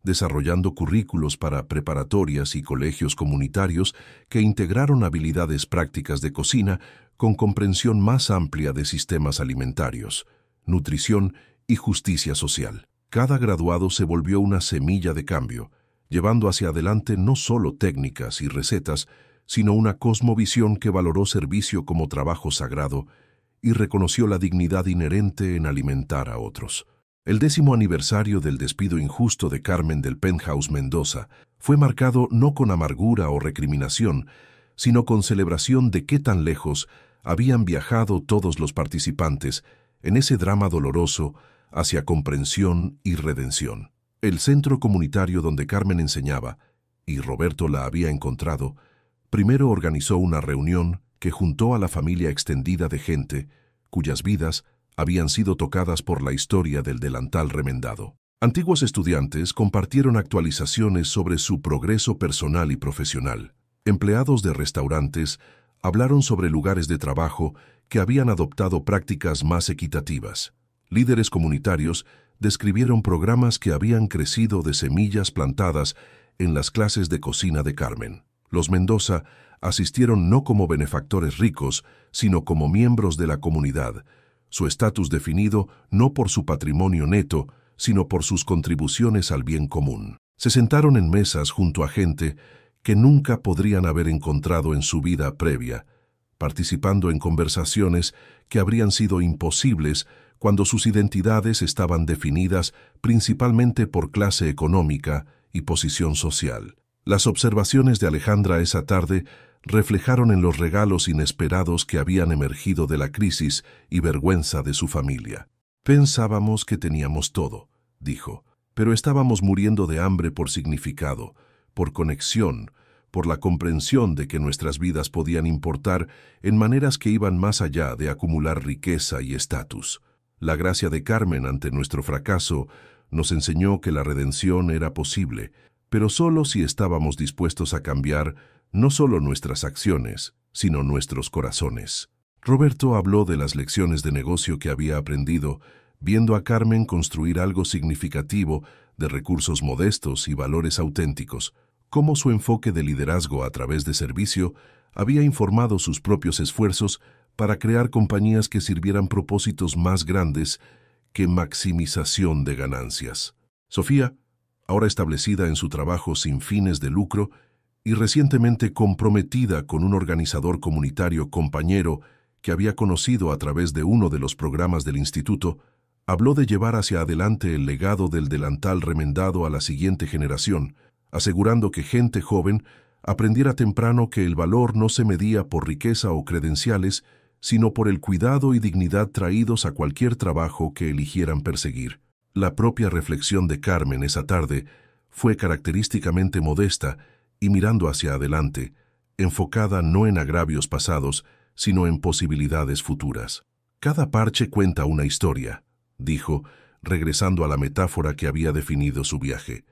desarrollando currículos para preparatorias y colegios comunitarios que integraron habilidades prácticas de cocina con comprensión más amplia de sistemas alimentarios, nutrición y justicia social. Cada graduado se volvió una semilla de cambio, llevando hacia adelante no solo técnicas y recetas, sino una cosmovisión que valoró servicio como trabajo sagrado y reconoció la dignidad inherente en alimentar a otros. El 10º aniversario del despido injusto de Carmen del Penthouse Mendoza fue marcado no con amargura o recriminación, sino con celebración de qué tan lejos habían viajado todos los participantes en ese drama doloroso hacia comprensión y redención. El centro comunitario donde Carmen enseñaba, y Roberto la había encontrado, primero organizó una reunión que juntó a la familia extendida de gente cuyas vidas habían sido tocadas por la historia del delantal remendado. Antiguos estudiantes compartieron actualizaciones sobre su progreso personal y profesional. Empleados de restaurantes hablaron sobre lugares de trabajo que habían adoptado prácticas más equitativas. Líderes comunitarios describieron programas que habían crecido de semillas plantadas en las clases de cocina de Carmen. Los Mendoza asistieron no como benefactores ricos, sino como miembros de la comunidad, su estatus definido no por su patrimonio neto, sino por sus contribuciones al bien común. Se sentaron en mesas junto a gente que nunca podrían haber encontrado en su vida previa, participando en conversaciones que habrían sido imposibles cuando sus identidades estaban definidas principalmente por clase económica y posición social. Las observaciones de Alejandra esa tarde reflejaron en los regalos inesperados que habían emergido de la crisis y vergüenza de su familia. Pensábamos que teníamos todo, dijo, pero estábamos muriendo de hambre por significado, por conexión, por la comprensión de que nuestras vidas podían importar en maneras que iban más allá de acumular riqueza y estatus. La gracia de Carmen ante nuestro fracaso nos enseñó que la redención era posible, pero solo si estábamos dispuestos a cambiar no solo nuestras acciones, sino nuestros corazones. Roberto habló de las lecciones de negocio que había aprendido, viendo a Carmen construir algo significativo de recursos modestos y valores auténticos, cómo su enfoque de liderazgo a través de servicio había informado sus propios esfuerzos para crear compañías que sirvieran propósitos más grandes que maximización de ganancias. Sofía, ahora establecida en su trabajo sin fines de lucro y recientemente comprometida con un organizador comunitario compañero que había conocido a través de uno de los programas del instituto, habló de llevar hacia adelante el legado del delantal remendado a la siguiente generación, asegurando que gente joven aprendiera temprano que el valor no se medía por riqueza o credenciales, sino por el cuidado y dignidad traídos a cualquier trabajo que eligieran perseguir. La propia reflexión de Carmen esa tarde fue característicamente modesta y mirando hacia adelante, enfocada no en agravios pasados, sino en posibilidades futuras. Cada parche cuenta una historia, dijo, regresando a la metáfora que había definido su viaje.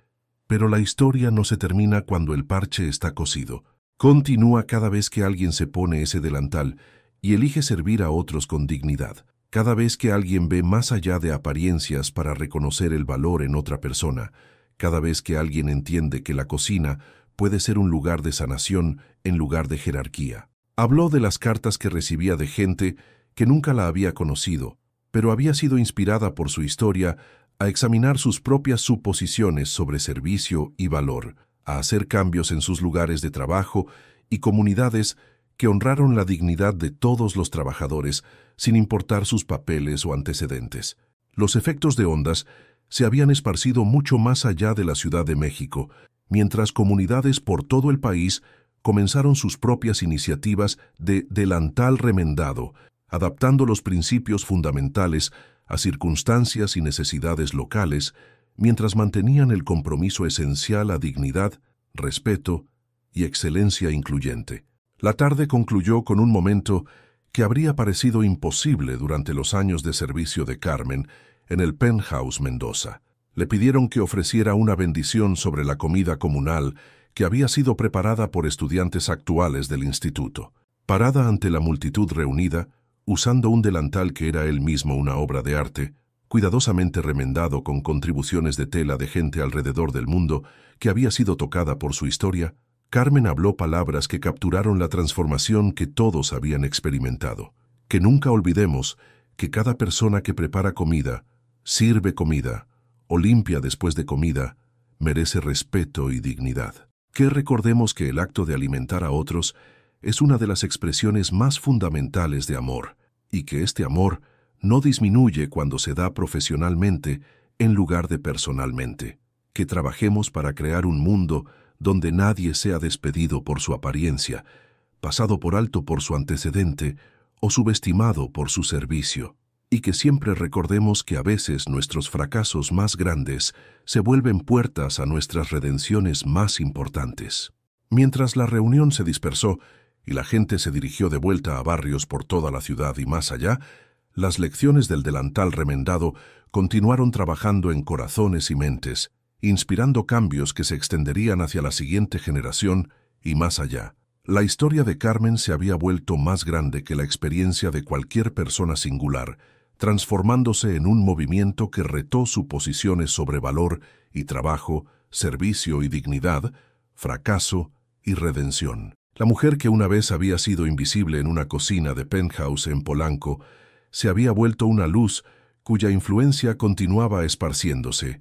Pero la historia no se termina cuando el parche está cosido. Continúa cada vez que alguien se pone ese delantal y elige servir a otros con dignidad. Cada vez que alguien ve más allá de apariencias para reconocer el valor en otra persona. Cada vez que alguien entiende que la cocina puede ser un lugar de sanación en lugar de jerarquía. Habló de las cartas que recibía de gente que nunca la había conocido, pero había sido inspirada por su historia a examinar sus propias suposiciones sobre servicio y valor, a hacer cambios en sus lugares de trabajo y comunidades que honraron la dignidad de todos los trabajadores, sin importar sus papeles o antecedentes. Los efectos de ondas se habían esparcido mucho más allá de la Ciudad de México, mientras comunidades por todo el país comenzaron sus propias iniciativas de delantal remendado, adaptando los principios fundamentales a circunstancias y necesidades locales, mientras mantenían el compromiso esencial a dignidad, respeto y excelencia incluyente. La tarde concluyó con un momento que habría parecido imposible durante los años de servicio de Carmen en el Penthouse Mendoza. Le pidieron que ofreciera una bendición sobre la comida comunal que había sido preparada por estudiantes actuales del instituto. Parada ante la multitud reunida, usando un delantal que era él mismo una obra de arte, cuidadosamente remendado con contribuciones de tela de gente alrededor del mundo que había sido tocada por su historia, Carmen habló palabras que capturaron la transformación que todos habían experimentado. Que nunca olvidemos que cada persona que prepara comida, sirve comida o limpia después de comida, merece respeto y dignidad. Que recordemos que el acto de alimentar a otros es una de las expresiones más fundamentales de amor, y que este amor no disminuye cuando se da profesionalmente en lugar de personalmente. Que trabajemos para crear un mundo donde nadie sea despedido por su apariencia, pasado por alto por su antecedente o subestimado por su servicio. Y que siempre recordemos que a veces nuestros fracasos más grandes se vuelven puertas a nuestras redenciones más importantes. Mientras la reunión se dispersó y la gente se dirigió de vuelta a barrios por toda la ciudad y más allá, las lecciones del delantal remendado continuaron trabajando en corazones y mentes, inspirando cambios que se extenderían hacia la siguiente generación y más allá. La historia de Carmen se había vuelto más grande que la experiencia de cualquier persona singular, transformándose en un movimiento que retó suposiciones sobre valor y trabajo, servicio y dignidad, fracaso y redención. La mujer que una vez había sido invisible en una cocina de Penthouse en Polanco se había vuelto una luz cuya influencia continuaba esparciéndose,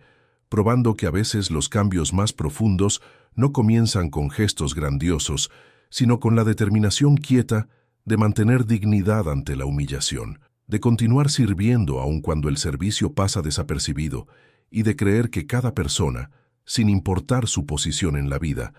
probando que a veces los cambios más profundos no comienzan con gestos grandiosos, sino con la determinación quieta de mantener dignidad ante la humillación, de continuar sirviendo aun cuando el servicio pasa desapercibido y de creer que cada persona, sin importar su posición en la vida,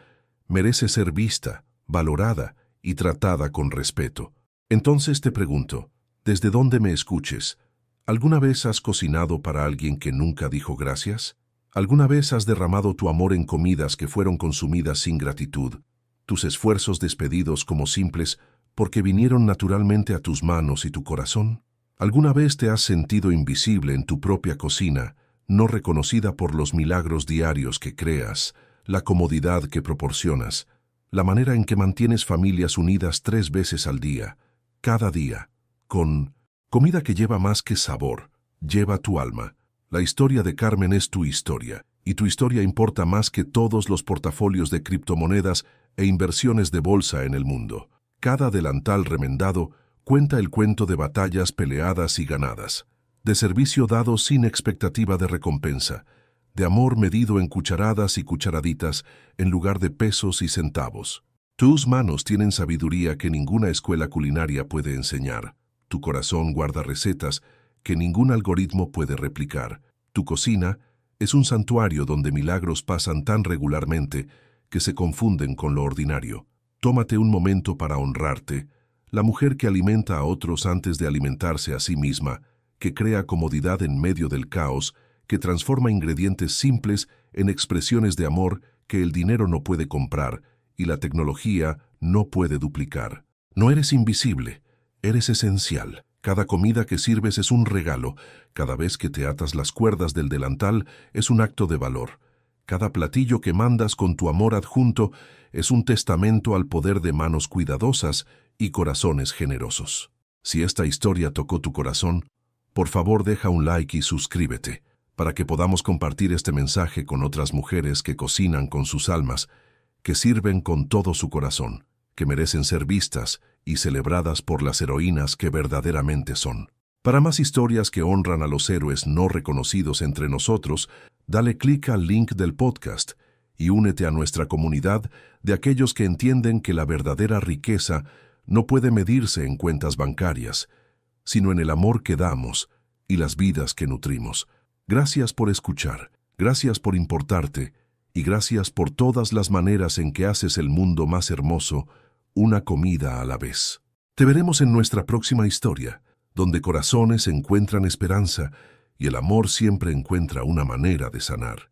merece ser vista, valorada y tratada con respeto. Entonces te pregunto, desde donde me escuches, ¿alguna vez has cocinado para alguien que nunca dijo gracias? ¿Alguna vez has derramado tu amor en comidas que fueron consumidas sin gratitud, tus esfuerzos despedidos como simples porque vinieron naturalmente a tus manos y tu corazón? ¿Alguna vez te has sentido invisible en tu propia cocina, no reconocida por los milagros diarios que creas, la comodidad que proporcionas, la manera en que mantienes familias unidas 3 veces al día, cada día, con comida que lleva más que sabor, lleva tu alma? La historia de Carmen es tu historia, y tu historia importa más que todos los portafolios de criptomonedas e inversiones de bolsa en el mundo. Cada delantal remendado cuenta el cuento de batallas peleadas y ganadas, de servicio dado sin expectativa de recompensa, de amor medido en cucharadas y cucharaditas en lugar de pesos y centavos. Tus manos tienen sabiduría que ninguna escuela culinaria puede enseñar. Tu corazón guarda recetas que ningún algoritmo puede replicar. Tu cocina es un santuario donde milagros pasan tan regularmente que se confunden con lo ordinario. Tómate un momento para honrarte, la mujer que alimenta a otros antes de alimentarse a sí misma, que crea comodidad en medio del caos, que transforma ingredientes simples en expresiones de amor que el dinero no puede comprar y la tecnología no puede duplicar. No eres invisible, eres esencial. Cada comida que sirves es un regalo, cada vez que te atas las cuerdas del delantal es un acto de valor. Cada platillo que mandas con tu amor adjunto es un testamento al poder de manos cuidadosas y corazones generosos. Si esta historia tocó tu corazón, por favor deja un like y suscríbete, para que podamos compartir este mensaje con otras mujeres que cocinan con sus almas, que sirven con todo su corazón, que merecen ser vistas y celebradas por las heroínas que verdaderamente son. Para más historias que honran a los héroes no reconocidos entre nosotros, dale clic al link del podcast y únete a nuestra comunidad de aquellos que entienden que la verdadera riqueza no puede medirse en cuentas bancarias, sino en el amor que damos y las vidas que nutrimos. Gracias por escuchar, gracias por importarte y gracias por todas las maneras en que haces el mundo más hermoso, una comida a la vez. Te veremos en nuestra próxima historia, donde corazones encuentran esperanza y el amor siempre encuentra una manera de sanar.